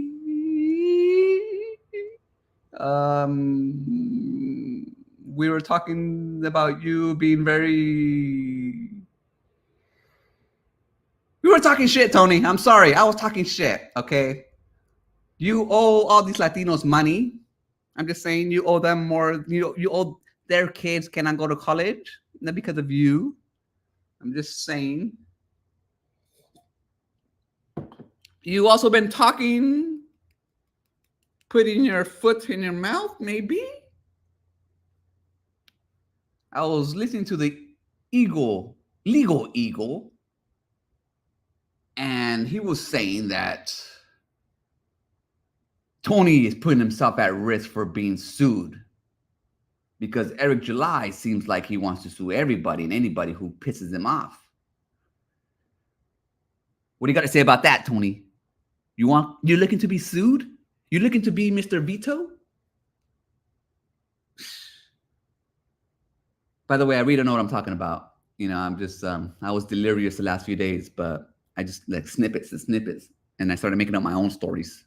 We were talking about you being very. We were talking shit, Tony. I'm sorry. I was talking shit. Okay. You owe all these Latinos money. I'm just saying you owe them more. You owe their kids cannot go to college. Not because of you. I'm just saying. You also been talking, putting your foot in your mouth, maybe. I was listening to the Legal Eagle, and he was saying that Tony is putting himself at risk for being sued because Eric July seems like he wants to sue everybody and anybody who pisses him off. What do you got to say about that, Tony? You're looking to be sued? You're looking to be Mr. Veto? By the way, I really don't know what I'm talking about. You know, I'm just, I was delirious the last few days, but I just like snippets, and I started making up my own stories.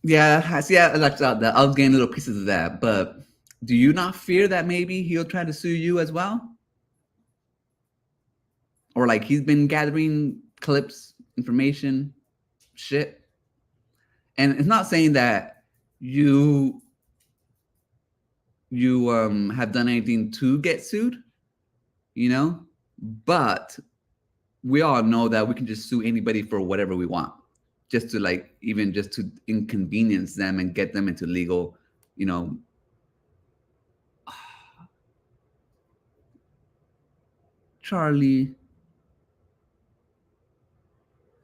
Yeah, I see. I was getting little pieces of that, but do you not fear that maybe he'll try to sue you as well? Or like he's been gathering clips, information, shit. And it's not saying that you have done anything to get sued, you know, but we all know that we can just sue anybody for whatever we want, just to like even just to inconvenience them and get them into legal, you know. Charlie,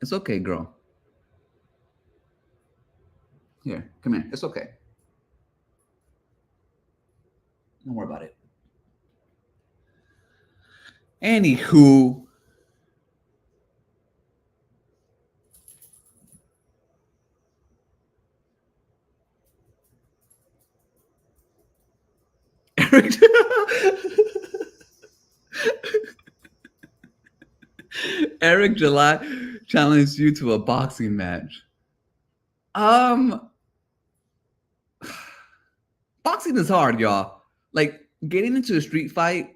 it's okay, girl. Here, come here. It's okay. Don't worry about it. Anywho, Eric, Eric July challenged you to a boxing match. Boxing is hard, y'all. Like getting into a street fight,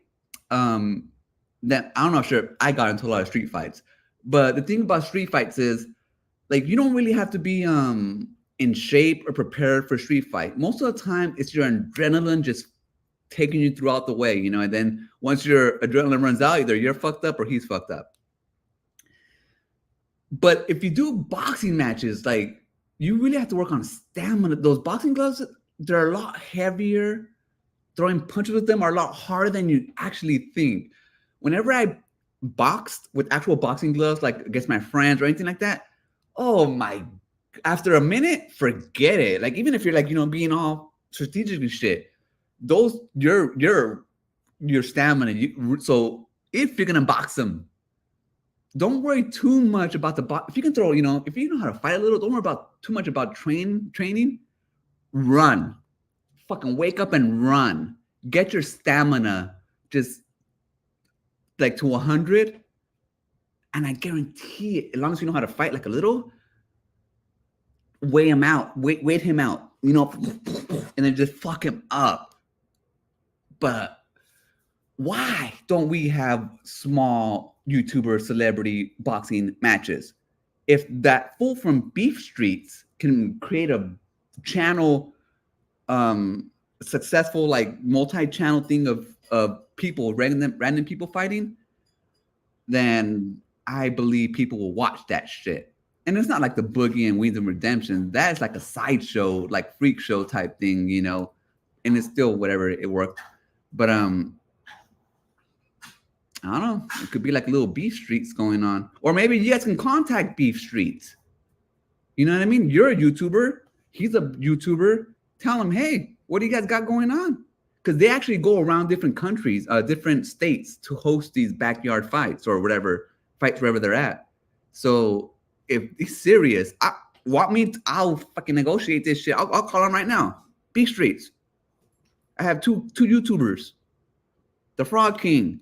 that I'm not sure I got into a lot of street fights, but the thing about street fights is like you don't really have to be in shape or prepared for street fight. Most of the time, it's your adrenaline just taking you throughout the way, you know. And then once your adrenaline runs out, either you're fucked up or he's fucked up. But if you do boxing matches, like you really have to work on stamina. Those boxing gloves, they're a lot heavier. Throwing punches with them are a lot harder than you actually think. Whenever I boxed with actual boxing gloves, like against my friends or anything like that, oh my, after a minute, forget it. Like even if you're like, you know, being all strategic and shit, those your stamina. So if you're gonna box them, don't worry too much about the box. If you can throw, you know, if you know how to fight a little, don't worry about too much about training. Run, fucking wake up and run. Get your stamina just like to 100, and I guarantee it, as long as you know how to fight like a little, weigh him out, wait him out, you know, and then just fuck him up. But why don't we have small YouTuber celebrity boxing matches? If that fool from Beef Streets can create a channel, successful like multi-channel thing of people, random people fighting, then I believe people will watch that shit. And it's not like the Boogie and Wings and Redemption. That's like a sideshow, like freak show type thing, you know. And it's still whatever, it worked. But I don't know. It could be like little Beef Streets going on. Or maybe you guys can contact Beef Streets. You know what I mean? You're a YouTuber. He's a YouTuber. Tell him, hey, what do you guys got going on? Because they actually go around different countries, different states to host these backyard fights or whatever, fights wherever they're at. So if he's serious, I'll fucking negotiate this shit. I'll call him right now. Beef Streets. I have two YouTubers, the Frog King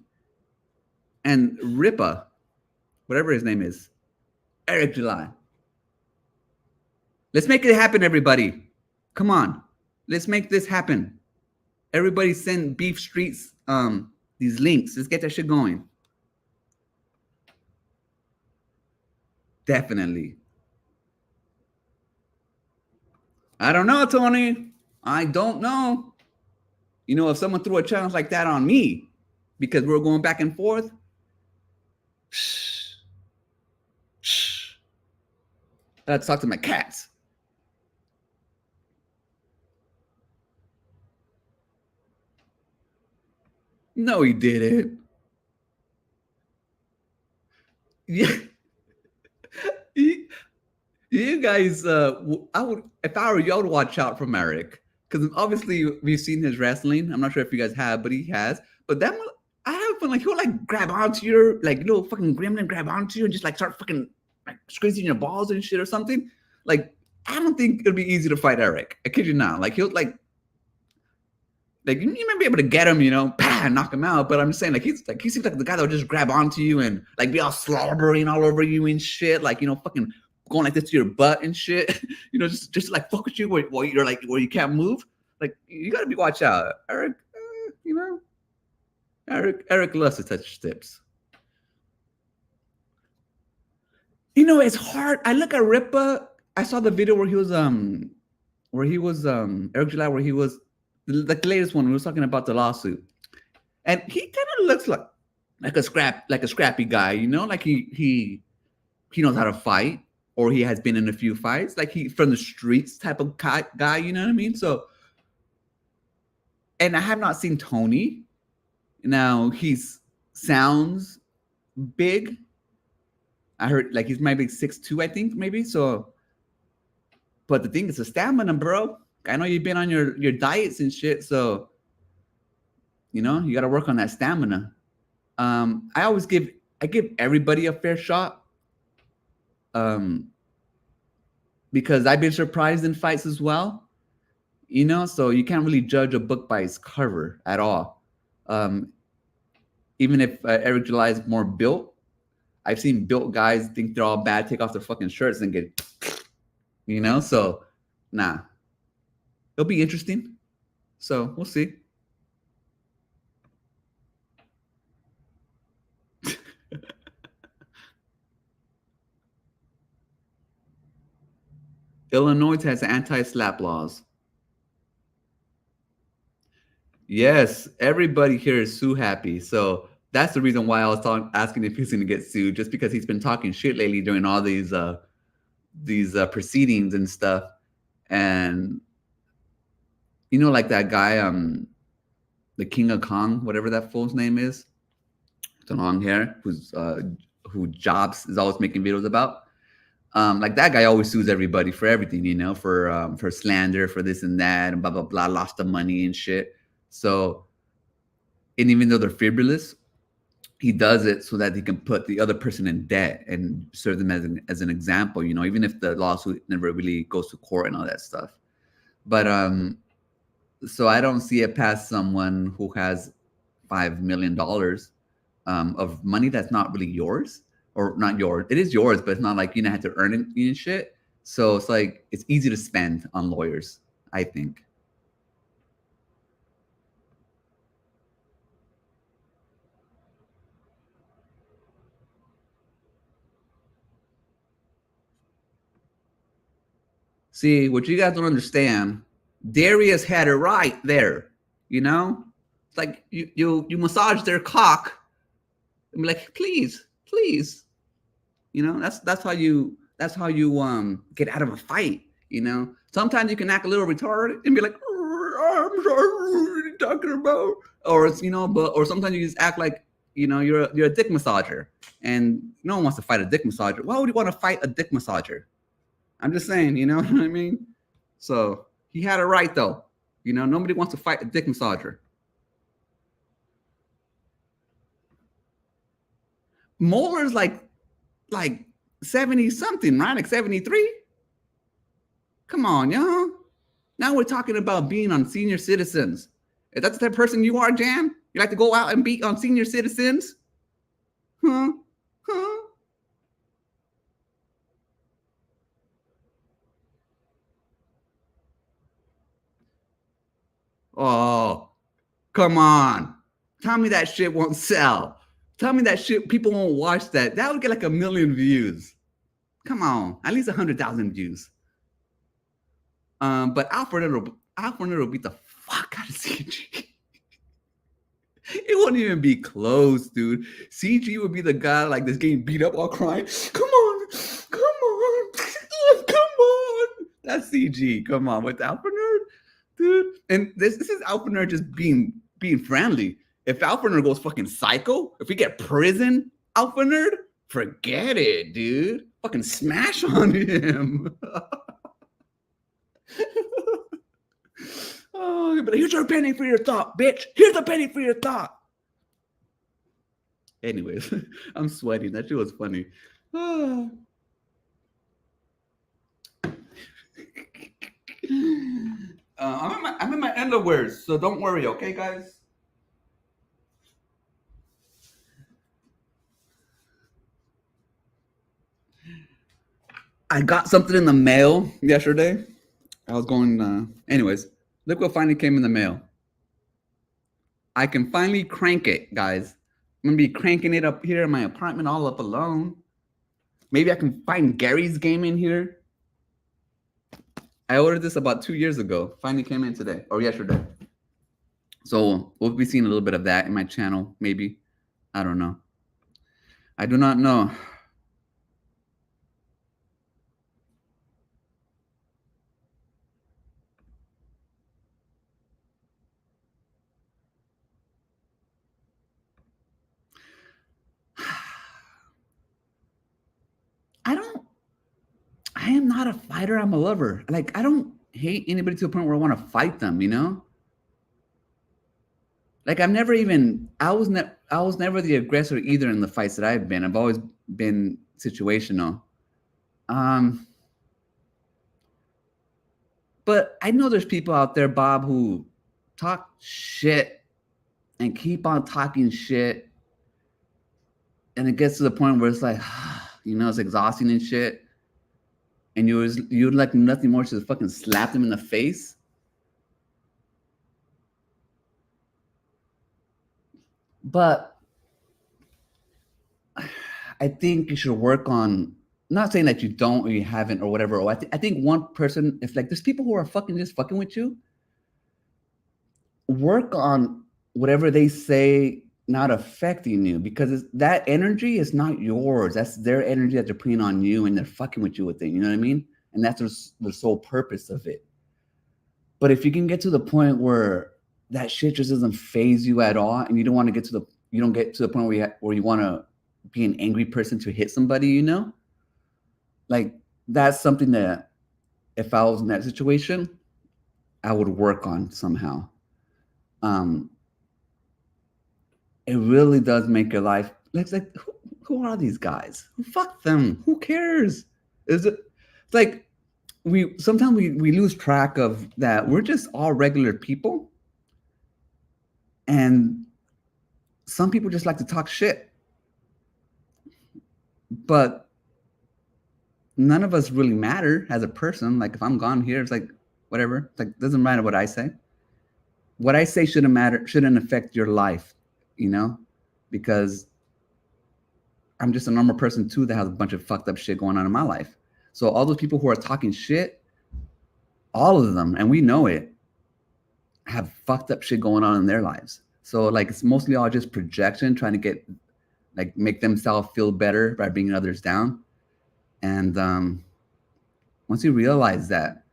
and Ripa, whatever his name is, Eric July. Let's make it happen, everybody. Come on. Let's make this happen. Everybody send Beef Streets these links. Let's get that shit going. Definitely. I don't know, Tony. I don't know. You know, if someone threw a challenge like that on me because we're going back and forth, let's talk to my cats. No, he didn't. Yeah. You guys, I would, if I were you, I would watch out from Eric, because obviously we've seen his wrestling. I'm not sure if you guys have, but he has. But that one, I have fun. Like he'll like grab onto your like little fucking gremlin, grab onto you and just like start fucking like squeezing your balls and shit or something. Like I don't think it'll be easy to fight Eric. I kid you not. Like he'll like you might be able to get him, you know, knock him out. But I'm just saying, like he seems like the guy that would just grab onto you and like be all slobbering all over you and shit, like, you know, fucking going like this to your butt and shit, you know, just like fuck with you while you're like where you can't move. Like you gotta be watch out, Eric. You know, Eric loves to touch tips. You know, it's hard. I look at Ripa. I saw the video where he was Eric July, where he was the latest one. We was talking about the lawsuit, and he kind of looks like a scrappy guy, you know, like he knows how to fight, or he has been in a few fights, like he from the streets type of guy, you know what I mean? So, and I have not seen Tony. Now sounds big. I heard like he's maybe 6'2", I think, maybe. So, but the thing is the stamina, bro. I know you've been on your diets and shit, so you know you got to work on that stamina. I give everybody a fair shot, because I've been surprised in fights as well, you know. So you can't really judge a book by its cover at all. Even if Eric July is more built, I've seen built guys think they're all bad, take off their fucking shirts and get, you know. So, nah. It'll be interesting. So we'll see. Illinois has anti-slap laws. Yes, everybody here is Sue happy. So that's the reason why I was asking if he's going to get sued, just because he's been talking shit lately during all these proceedings and stuff. And you know, like that guy, the King of Kong, whatever that fool's name is, the long hair, who Jobs is always making videos about. Like that guy always sues everybody for everything, you know, for slander, for this and that, and blah blah blah, lost the money and shit. So, and even though they're frivolous, he does it so that he can put the other person in debt and serve them as an example, you know, even if the lawsuit never really goes to court and all that stuff. But so I don't see it past someone who has $5 million of money that's not really yours, or not yours. It is yours, but it's not like you have to earn it and shit. So it's like it's easy to spend on lawyers, I think. See, what you guys don't understand, Darius had it right there. You know, it's like you massage their cock and be like, please, please. You know, that's how you get out of a fight. You know, sometimes you can act a little retarded and be like, I'm sorry, what are you talking about? Or it's, you know, or sometimes you just act like, you know, you're a dick massager, and no one wants to fight a dick massager. Why would you want to fight a dick massager? I'm just saying, you know what I mean? So he had it right though. You know, nobody wants to fight a dick massager. Mueller's like 70 something, right? Like 73. Come on, y'all. Now we're talking about being on senior citizens. If that's the type of person you are, Jan, you like to go out and beat on senior citizens? Huh? Huh? Oh, come on. Tell me that shit won't sell. Tell me that shit, people won't watch that. That would get like 1 million views. Come on, at least 100,000 views. But Alfred will beat the fuck out of CG. It wouldn't even be close, dude. CG would be the guy like this getting beat up while crying. Come on, come on, come on. That's CG. Come on, with Alfred Nerd, dude. And this is Alfred Nerd just being friendly. If Alfred Nerd goes fucking psycho, if we get prison, Alfred Nerd, forget it, dude. Fucking smash on him. Oh, but here's your penny for your thought, bitch. Here's a penny for your thought. Anyways, I'm sweating. That shit was funny. I'm in my underwears, so don't worry, okay, guys? I got something in the mail yesterday. I was going, anyways, look what finally came in the mail. I can finally crank it, guys. I'm going to be cranking it up here in my apartment all up alone. Maybe I can find Gary's game in here. I ordered this about 2 years ago. Finally came in today or yesterday. So we'll be seeing a little bit of that in my channel, maybe. I don't know. I do not know. I am not a fighter. I'm a lover. Like, I don't hate anybody to the point where I want to fight them, you know? Like, I was never the aggressor either in the fights that I've been. I've always been situational. But I know there's people out there, Bob, who talk shit and keep on talking shit. And it gets to the point where it's like, you know, it's exhausting and shit. And you'd like nothing more to fucking slap them in the face. But I think you should work on not saying that you don't or you haven't or whatever. Or I think one person, if like there's people who are fucking just fucking with you, work on whatever they say not affecting you, because that energy is not yours. That's their energy that they're putting on you, and they're fucking with you with it. You know what I mean? And that's the sole purpose of it. But if you can get to the point where that shit just doesn't phase you at all, and you don't want to get to the point where you want to be an angry person to hit somebody, you know, like that's something that if I was in that situation, I would work on somehow. It really does make your life like who are these guys? Fuck them. Who cares? Is it like we sometimes we lose track of that we're just all regular people, and some people just like to talk shit, but none of us really matter as a person. Like if I'm gone here, it's like whatever. It's like doesn't matter what I say. What I say shouldn't affect your life, you know, because I'm just a normal person too that has a bunch of fucked up shit going on in my life. So all those people who are talking shit, all of them, and we know it, have fucked up shit going on in their lives. So like it's mostly all just projection, trying to get like make themselves feel better by bringing others down. And once you realize that,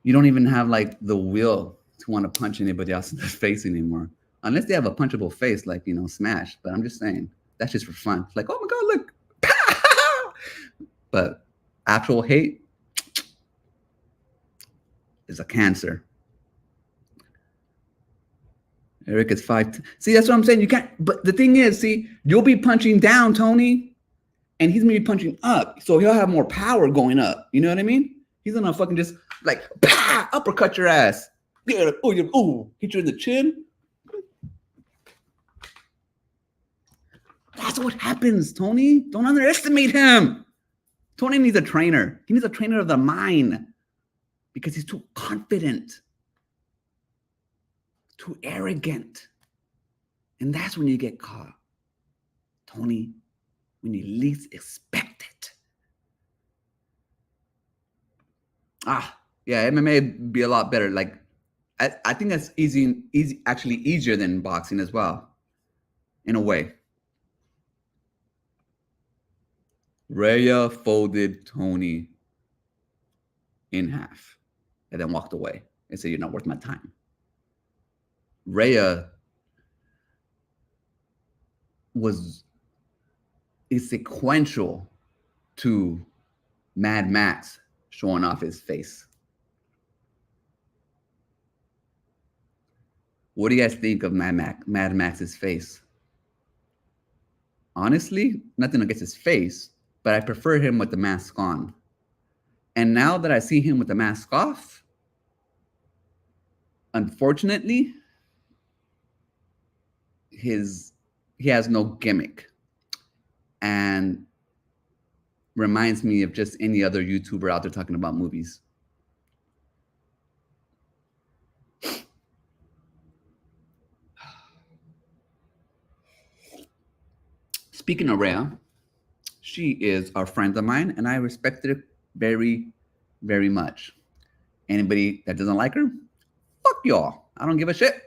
you don't even have like the will to want to punch anybody else in the face anymore, unless they have a punchable face, like, you know, Smash. But I'm just saying that's just for fun. It's like, oh my god, look. But actual hate is a cancer. Eric is 5. See, that's what I'm saying. You can't. But the thing is, see, you'll be punching down, Tony, and he's gonna be punching up, so he'll have more power going up. You know what I mean? He's gonna fucking just like uppercut your ass. Yeah, hit you in the chin. That's what happens, Tony. Don't underestimate him. Tony needs a trainer. He needs a trainer of the mind because he's too confident, too arrogant. And that's when you get caught, Tony, when you least expect it. Yeah, MMA would be a lot better. Like, I think that's actually easier than boxing as well, in a way. Rhea folded Tony in half and then walked away and said, "You're not worth my time." Rhea is sequential to Mad Max showing off his face. What do you guys think of Mad Max's face? Honestly, nothing against his face, but I prefer him with the mask on. And now that I see him with the mask off, unfortunately, he has no gimmick, and reminds me of just any other YouTuber out there talking about movies. Speaking of Rhea, she is a friend of mine, and I respect her very, very much. Anybody that doesn't like her, fuck y'all. I don't give a shit.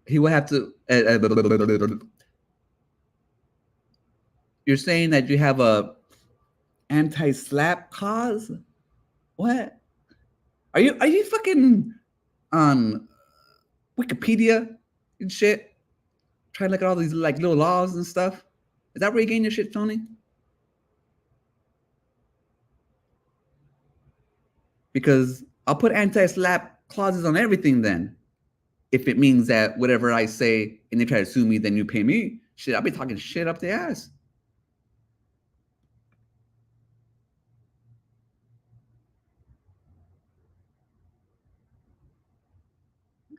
He would have to. You're saying that you have a anti-slap cause? What? Are you fucking on Wikipedia and shit? Trying to look at all these like little laws and stuff? Is that where you getting your shit, Tony? Because I'll put anti-slap clauses on everything then. If it means that whatever I say and they try to sue me, then you pay me. Shit, I'll be talking shit up the ass.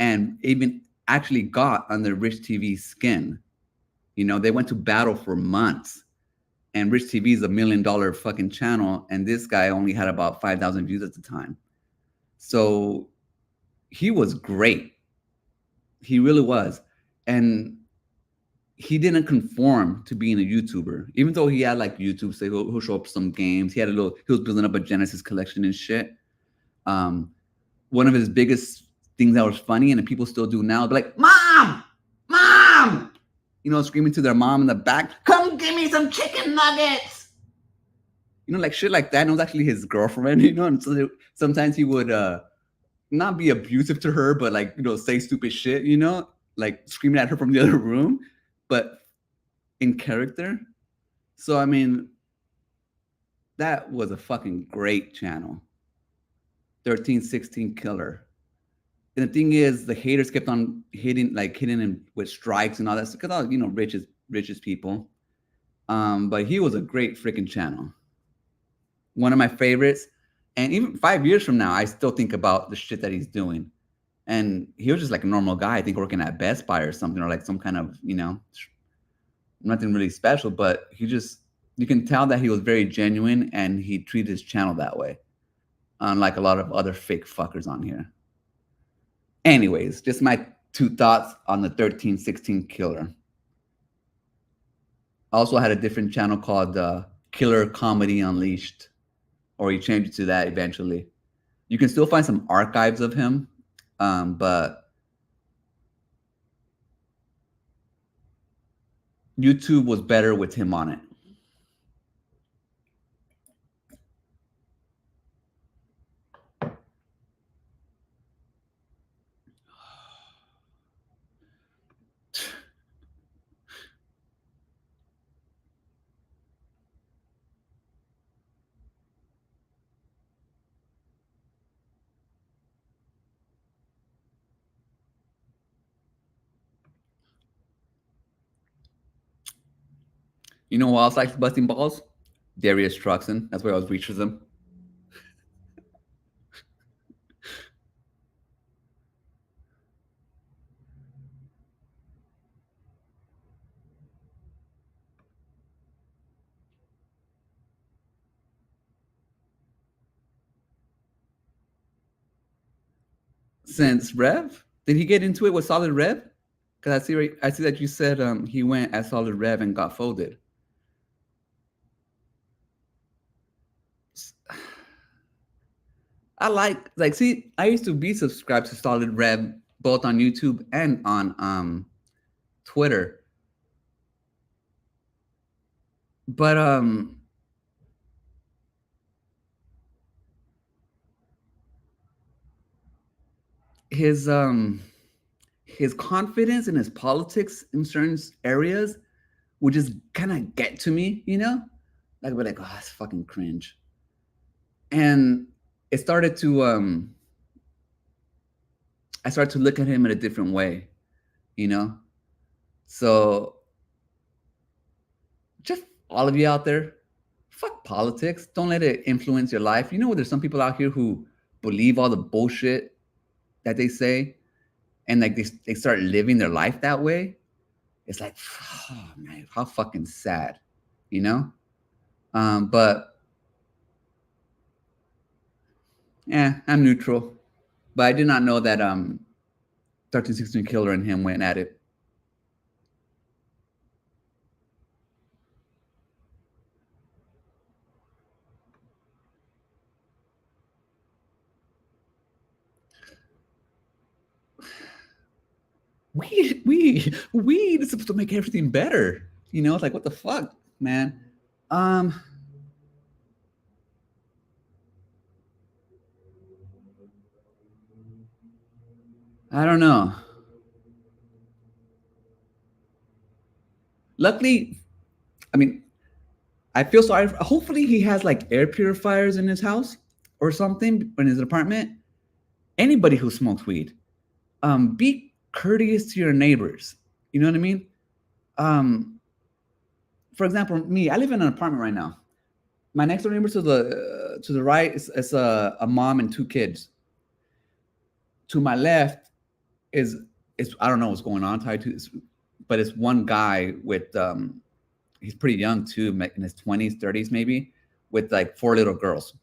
and even actually got under Rich TV's skin. You know, they went to battle for months. And Rich TV is $1 million fucking channel, and this guy only had about 5,000 views at the time. So he was great. He really was. And he didn't conform to being a YouTuber, even though he had like YouTube, say he'll show up some games. He was building up a Genesis collection and shit. One of his biggest things that was funny, and people still do now, they're like, "Mom, mom," you know, screaming to their mom in the back, "Come give me some chicken nuggets." You know, like shit like that. And it was actually his girlfriend, you know, and so sometimes he would not be abusive to her, but like, you know, say stupid shit, you know, like screaming at her from the other room, but in character. So, I mean, that was a fucking great channel. 1316 Killer. And the thing is, the haters kept on hitting him with strikes and all that, because all, you know, richest people. But he was a great freaking channel. One of my favorites. And even 5 years from now, I still think about the shit that he's doing. And he was just like a normal guy, I think, working at Best Buy or something, or like some kind of, you know, nothing really special. But you can tell that he was very genuine, and he treated his channel that way, unlike a lot of other fake fuckers on here. Anyways, just my 2 thoughts on the 1316 Killer. I also had a different channel called Killer Comedy Unleashed, or he changed it to that eventually. You can still find some archives of him, but YouTube was better with him on it. You know who else likes busting balls? Darius Truxton. That's where I always reaches him. Since Rev, did he get into it with Solid Rev? Because I see that you said he went at Solid Rev and got folded. See, I used to be subscribed to Solid Rev both on YouTube and on Twitter. But his confidence in his politics in certain areas would just kind of get to me, you know? Like, be like, oh, that's fucking cringe. And it started to I started to look at him in a different way, you know? So just all of you out there, fuck politics. Don't let it influence your life. You know, there's some people out here who believe all the bullshit that they say, and like they start living their life that way. It's like, oh man, how fucking sad, you know? But yeah, I'm neutral. But I did not know that 1316 Killer and him went at it. Weed is supposed to make everything better. You know, it's like, what the fuck, man? I don't know. Luckily, I mean, I feel sorry. Hopefully, he has like air purifiers in his house or something in his apartment. Anybody who smokes weed, be courteous to your neighbors. You know what I mean? For example, me, I live in an apartment right now. My next door neighbor to the right is a mom and 2 kids. To my left is I don't know what's going on tied to this, but it's one guy with he's pretty young too, in his 20s, 30s maybe, with like 4 little girls,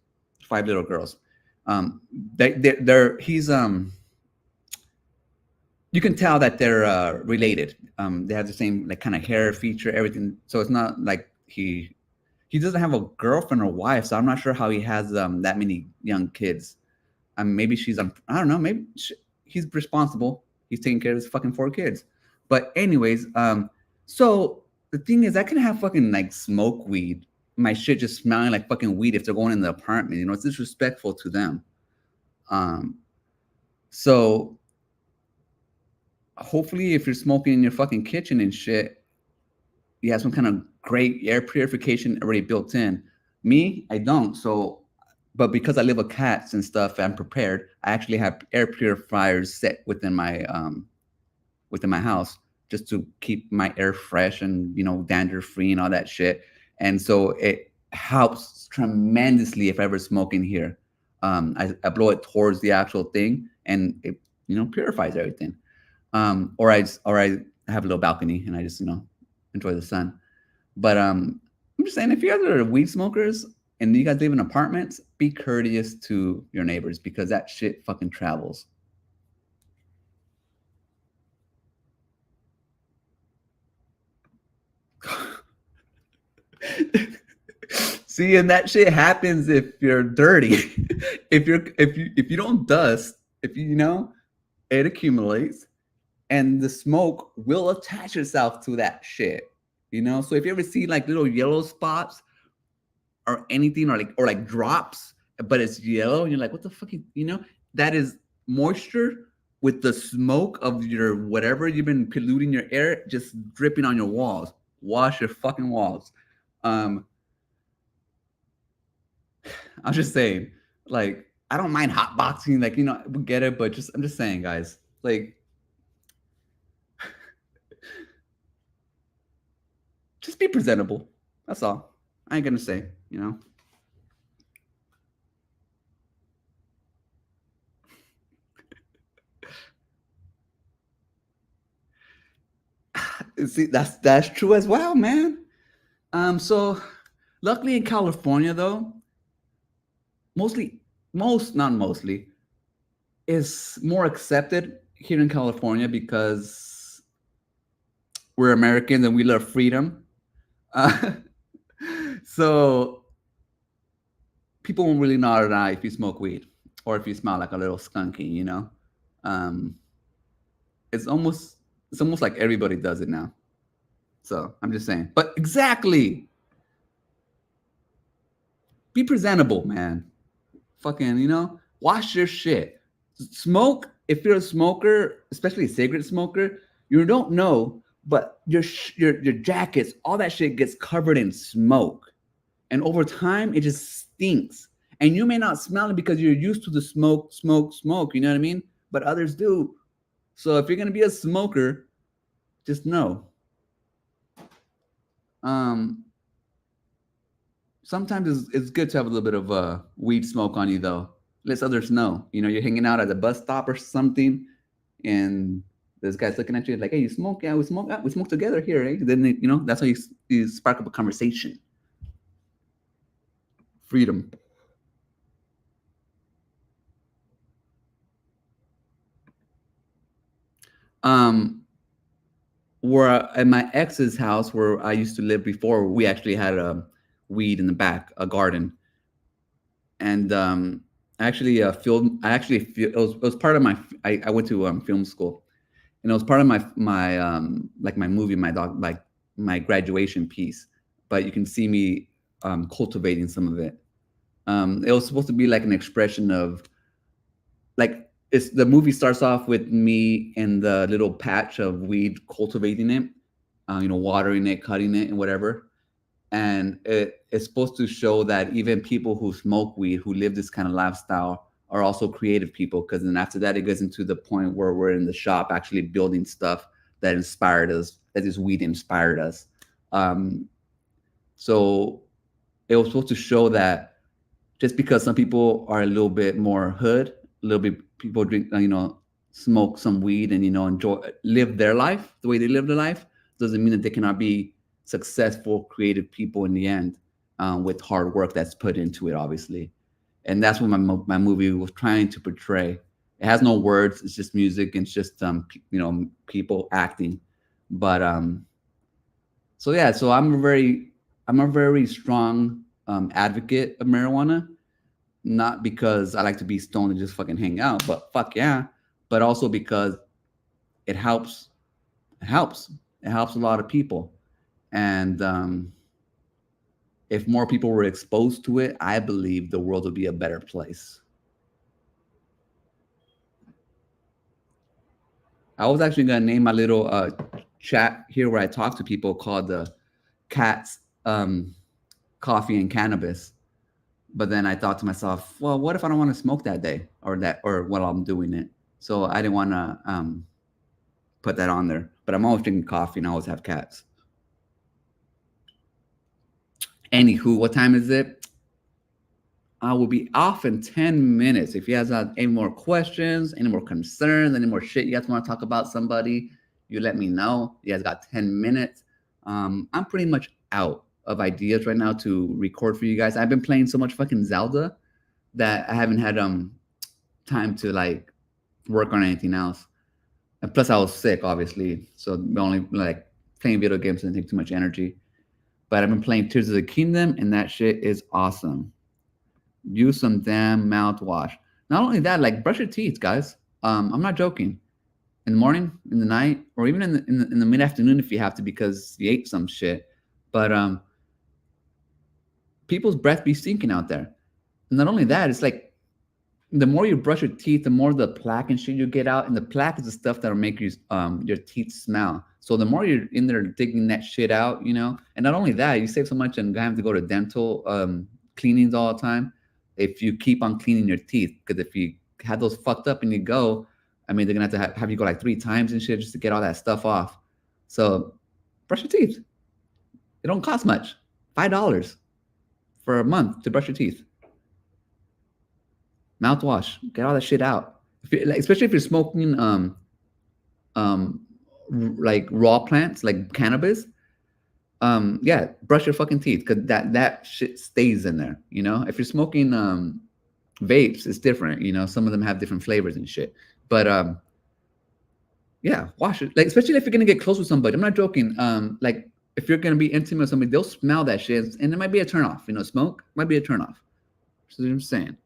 5 little girls. Um, they're he's you can tell that they're related. They have the same like kind of hair feature, everything. So it's not like he doesn't have a girlfriend or wife. So I'm not sure how he has that many young kids. Maybe she's I don't know. Maybe he's responsible. He's taking care of his fucking 4 kids. But anyways, so the thing is, I can have fucking like smoke weed. My shit just smelling like fucking weed if they're going in the apartment. You know, it's disrespectful to them. So hopefully, if you're smoking in your fucking kitchen and shit, you have some kind of great air purification already built in. Me, I don't. So, but because I live with cats and stuff, I'm prepared. I actually have air purifiers set within my house just to keep my air fresh and dander free and all that shit. And so it helps tremendously if I ever smoke in here. I blow it towards the actual thing, and it purifies everything. Or I have a little balcony and I just enjoy the sun. But I'm just saying, if you guys are weed smokers and you guys live in apartments, be courteous to your neighbors because that shit fucking travels. See, and that shit happens if you're dirty. if you don't dust, it accumulates, and the smoke will attach itself to that shit. So if you ever see like little yellow spots or anything, or like drops, but it's yellow, and you're like, what the fuck? That is moisture with the smoke of your whatever you've been polluting your air just dripping on your walls. Wash your fucking walls. I'm just saying, like, I don't mind hotboxing, like, we get it, but I'm just saying, guys, like, just be presentable. That's all. I ain't gonna say, See, that's true as well, man. So luckily in California, though, not mostly, is more accepted here in California because we're Americans and we love freedom. So people won't really nod an eye if you smoke weed or if you smell like a little skunky, It's almost like everybody does it now. So I'm just saying. But exactly. Be presentable, man. Fucking, wash your shit. Smoke, if you're a smoker, especially a cigarette smoker, you don't know, but your jackets, all that shit gets covered in smoke. And over time, it just stinks. And you may not smell it because you're used to the smoke. You know what I mean? But others do. So if you're going to be a smoker, just know. Sometimes it's good to have a little bit of weed smoke on you, though. Let others know. You're hanging out at a bus stop or something, and this guy's looking at you like, "Hey, you smoke? Yeah, we smoke. We smoke together here, eh?" Then that's how you spark up a conversation. Freedom. Where at my ex's house where I used to live before, we actually had a weed in the back, a garden, and actually filmed. It was part of my. I went to film school, and it was part of my like my movie, like my graduation piece. But you can see me cultivating some of it. It was supposed to be like an expression of, like, the movie starts off with me in the little patch of weed cultivating it, watering it, cutting it, and whatever. And it's supposed to show that even people who smoke weed, who live this kind of lifestyle, are also creative people. Because then after that, it goes into the point where we're in the shop actually building stuff that inspired us, that this weed inspired us. So it was supposed to show that just because some people are a little bit more hood, a little bit people drink, smoke some weed and live their life the way they live their life doesn't mean that they cannot be successful, creative people in the end, with hard work that's put into it, obviously. And that's what my movie was trying to portray. It has no words; it's just music and it's just people acting. But so yeah, so I'm a very strong advocate of marijuana, not because I like to be stoned and just fucking hang out, but fuck yeah, but also because it helps. It helps. It helps a lot of people, and if more people were exposed to it, I believe the world would be a better place. I was actually gonna name my little chat here where I talk to people called the Cats Coffee and Cannabis. But then I thought to myself, well, what if I don't want to smoke that day or while I'm doing it? So I didn't want to put that on there. But I'm always drinking coffee and I always have cats. Anywho, what time is it? I will be off in 10 minutes. If you guys have any more questions, any more concerns, any more shit you guys want to talk about somebody, you let me know. You guys got 10 minutes. I'm pretty much out of ideas right now to record for you guys. I've been playing so much fucking Zelda that I haven't had time to like work on anything else. And plus I was sick, obviously. So only like playing video games doesn't take too much energy. But I've been playing Tears of the Kingdom and that shit is awesome. Use some damn mouthwash. Not only that, like brush your teeth, guys. I'm not joking. In the morning, in the night, or even in the mid afternoon if you have to because you ate some shit. But people's breath be stinking out there. And not only that, it's like the more you brush your teeth, the more the plaque and shit you get out. And the plaque is the stuff that'll make your teeth smell. So the more you're in there digging that shit out, and not only that, you save so much and have to go to dental cleanings all the time if you keep on cleaning your teeth. Because if you had those fucked up and you go, I mean, they're gonna have to have you go like 3 times and shit just to get all that stuff off. So brush your teeth. It don't cost much. $5 for a month to brush your teeth. Mouthwash. Get all that shit out. Especially if you're smoking like raw plants like cannabis. Yeah, brush your fucking teeth because that shit stays in there. If you're smoking vapes, it's different. Some of them have different flavors and shit. But yeah, wash it. Like especially if you're gonna get close with somebody. I'm not joking. Like if you're gonna be intimate with somebody, they'll smell that shit, and it might be a turnoff. Smoke might be a turnoff. That's what I'm saying.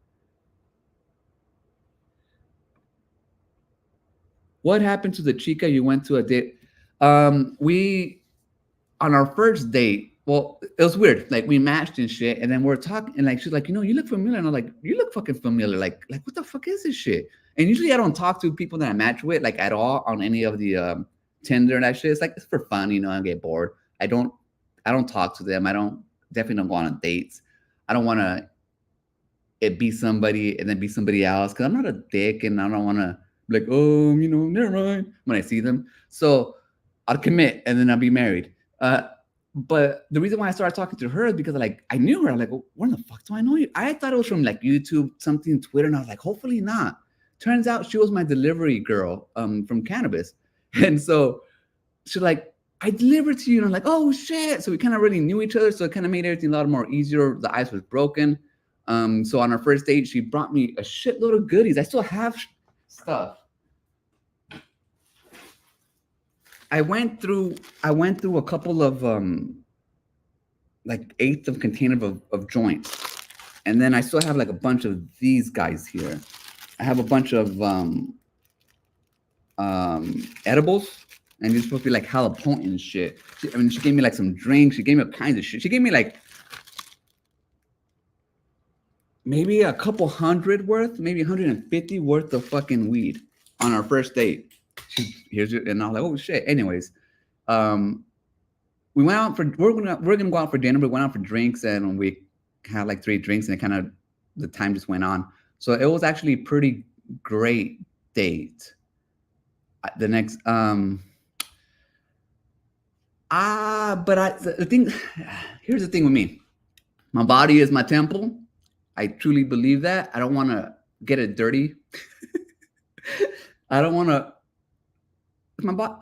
What happened to the chica you went to a date? We on our first date. Well, it was weird. Like we matched and shit, and then we're talking, and like she's like, you look familiar, and I'm like, you look fucking familiar. Like what the fuck is this shit? And usually I don't talk to people that I match with like at all on any of the Tinder and that shit. It's like it's for fun, I get bored. I don't talk to them. Definitely don't go on dates. I don't want to be somebody and then be somebody else because I'm not a dick and I don't want to be like, oh, never mind when I see them. So I'll commit and then I'll be married. But the reason why I started talking to her is because I knew her. I'm like, well, where the fuck do I know you? I thought it was from like YouTube, something, Twitter, and I was like, hopefully not. Turns out she was my delivery girl from cannabis. And so she's like, I delivered to you. And I'm like, oh shit. So we kind of really knew each other. So it kind of made everything a lot more easier. The ice was broken. So on our first date, she brought me a shitload of goodies. I still have stuff. I went through a couple of like eighth of container of joints. And then I still have like a bunch of these guys here. I have a bunch of edibles, and you're supposed to be like hella potent and shit. She gave me like some drinks. She gave me all kinds of shit. She gave me like maybe a couple hundred worth, maybe 150 worth of fucking weed on our first date. And I was like, oh shit. Anyways, we went out we're gonna go out for dinner. We went out for drinks and we had like 3 drinks and the time just went on. So it was actually a pretty great date. The next, here's the thing with me. My body is my temple. I truly believe that. I don't want to get it dirty. I don't want to.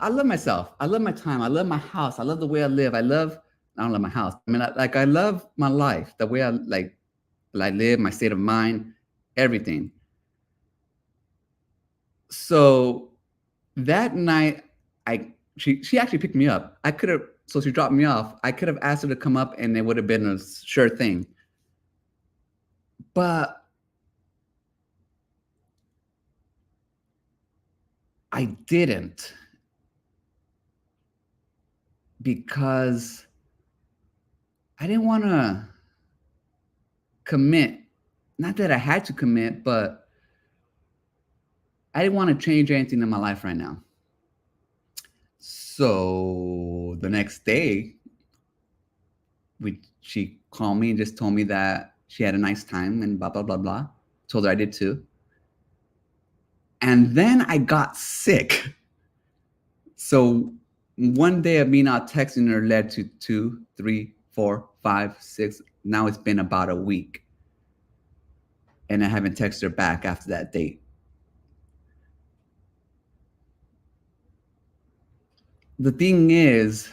I love myself. I love my time. I love my house. I love the way I live. I don't love my house. I mean, I love my life, the way I live, my state of mind, everything. So that night, she actually picked me up. So she dropped me off. I could have asked her to come up and it would have been a sure thing. But I didn't, because I didn't want to commit. Not that I had to commit, but I didn't want to change anything in my life right now. So the next day, she called me and just told me that she had a nice time and blah, blah, blah, blah. Told her I did too. And then I got sick. So one day of me not texting her led to 2, 3, 4, 5, 6. Now it's been about a week. And I haven't texted her back after that date. The thing is,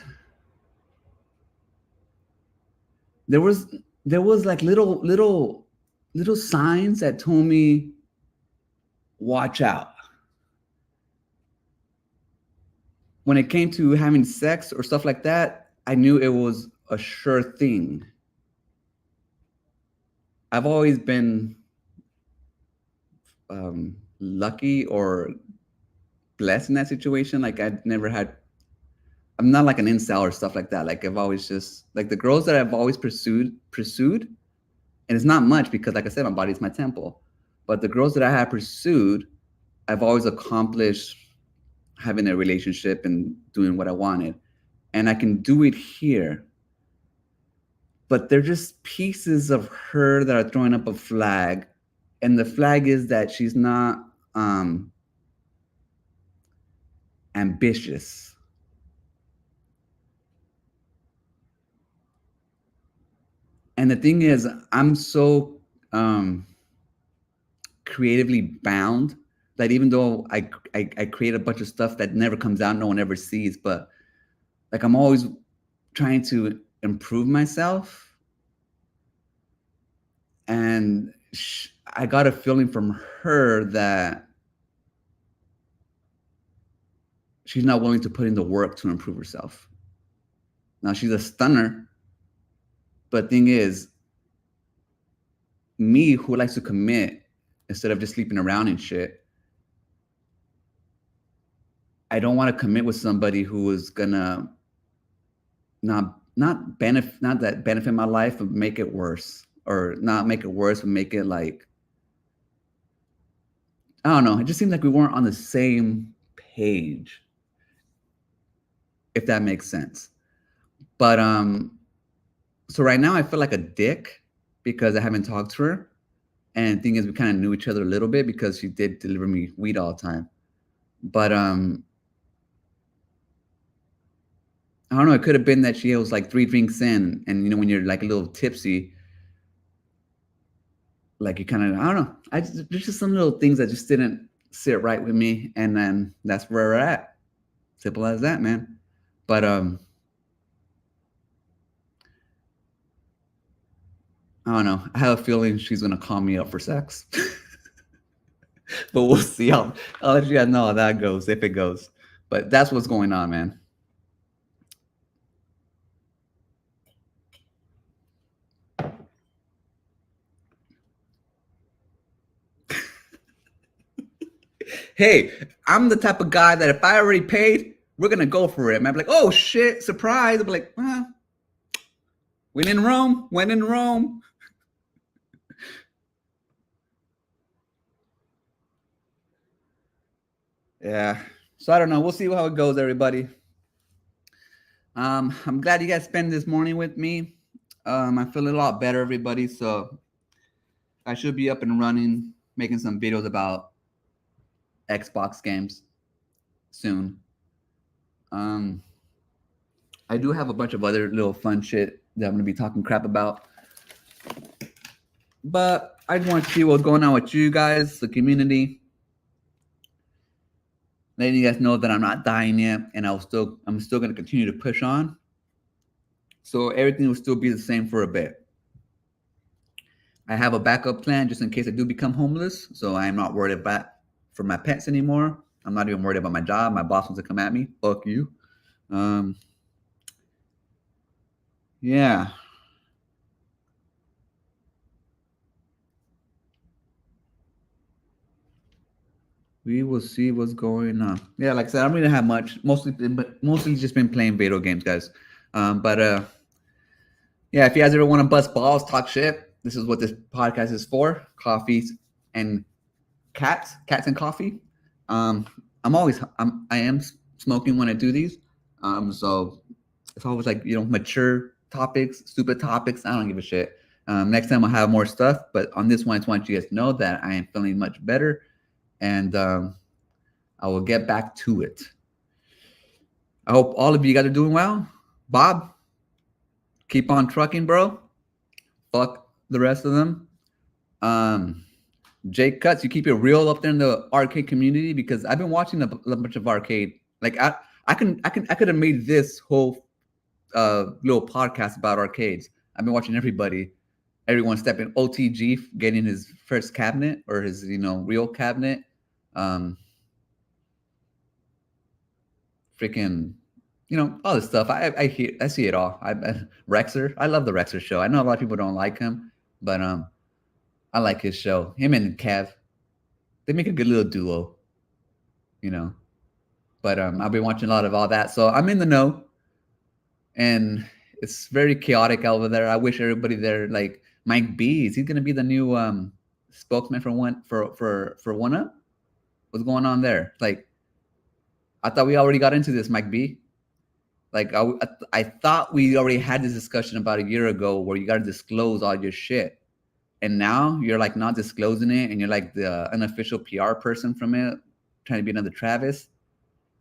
there was like little signs that told me, watch out. When it came to having sex or stuff like that, I knew it was a sure thing. I've always been lucky or blessed in that situation. Like I'm not like an incel or stuff like that. Like I've always just, like the girls that I've always pursued, and it's not much because like I said, my body's my temple. But the girls that I have pursued, I've always accomplished having a relationship and doing what I wanted. And I can do it here. But they're just pieces of her that are throwing up a flag. And the flag is that she's not ambitious. And the thing is, I'm so creatively bound that even though I create a bunch of stuff that never comes out, no one ever sees, but like I'm always trying to improve myself. And I got a feeling from her that she's not willing to put in the work to improve herself. Now she's a stunner, but thing is, me who likes to commit instead of just sleeping around and shit, I don't want to commit with somebody who is gonna not benefit my life, but make it worse, or not make it worse, but make it like, I don't know. It just seemed like we weren't on the same page, if that makes sense. But so right now I feel like a dick because I haven't talked to her. And the thing is, we kind of knew each other a little bit because she did deliver me weed all the time. But I don't know. It could have been that she was like 3 drinks in, and you know, when you're like a little tipsy, like you kind of, I don't know. There's just some little things that just didn't sit right with me, and then that's where we're at. Simple as that, man. But I don't know. I have a feeling she's gonna call me up for sex, but we'll see. I'll let you guys know how that goes, if it goes. But that's what's going on, man. Hey, I'm the type of guy that if I already paid, we're gonna go for it. Man, I'm like, oh shit, surprise! I'm like, when in Rome, when in Rome. Yeah. So I don't know. We'll see how it goes, everybody. I'm glad you guys spent this morning with me. I feel a lot better, everybody. So I should be up and running, making some videos about Xbox games soon. I do have a bunch of other little fun shit that I'm gonna be talking crap about. But I just want to see what's going on with you guys, the community. letting you guys know that I'm not dying yet, and I'm still going to continue to push on. So everything will still be the same for a bit. I have a backup plan just in case I do become homeless, so I am not worried about for my pets anymore. I'm not even worried about my job. My boss wants to come at me. Fuck you. Yeah. We will see what's going on. Yeah, like I said, I don't really have much. Mostly just been playing video games, guys. Yeah, if you guys ever want to bust balls, talk shit, this is what this podcast is for. Coffees and cats and coffee. I am smoking when I do these. So it's always like, mature topics, stupid topics. I don't give a shit. Next time I'll have more stuff, but on this one, I just want you guys to know that I am feeling much better, and I will get back to it. I hope all of you guys are doing well. Bob, keep on trucking, bro. Fuck the rest of them. Jake Cuts, you keep it real up there in the arcade community, because I've been watching a bunch of arcade. Like I could have made this whole little podcast about arcades. I've been watching everyone stepping. OTG getting his first cabinet, or his real cabinet. Freaking, all this stuff. I see it all. Rexer, I love the Rexer show. I know a lot of people don't like him, but I like his show. Him and Kev, they make a good little duo, But I've been watching a lot of all that, so I'm in the know. And it's very chaotic over there. I wish everybody there, like Mike B, is he gonna be the new spokesman for One Up? What's going on there? Like, I thought we already got into this, Mike B. Like, I thought we already had this discussion about a year ago, where you got to disclose all your shit, and now you're like not disclosing it, and you're like the unofficial PR person from it, trying to be another Travis.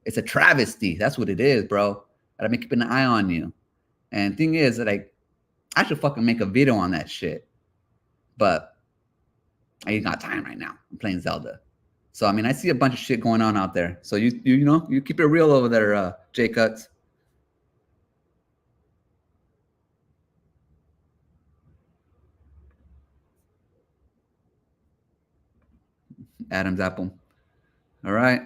It's a travesty. That's what it is, bro. I've been keeping an eye on you. And thing is that I should fucking make a video on that shit, but I ain't got time right now. I'm playing Zelda. So, I see a bunch of shit going on out there. So you keep it real over there, J Cuts. Adam's Apple. All right.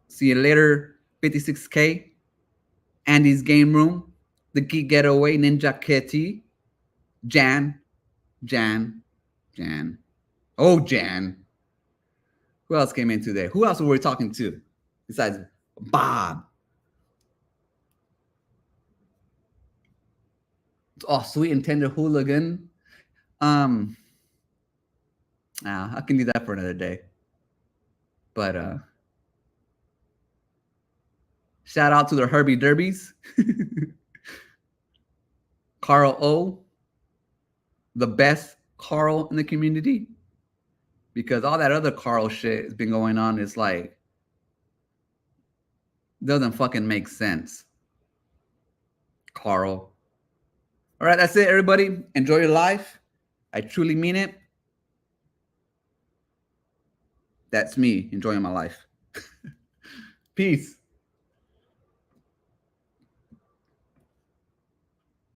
See you later. 56K. Andy's Game Room. The Geek Getaway. Ninja Kitty. Jan. Oh, Jan. Who else came in today? Who else were we talking to besides Bob? Oh, sweet and tender hooligan. I can leave that for another day. But shout out to the Herbie Derbies. Carl O, the best Carl in the community, because all that other Carl shit has been going on. Is like, doesn't fucking make sense. Carl. All right, that's it, everybody. Enjoy your life. I truly mean it. That's me enjoying my life. Peace.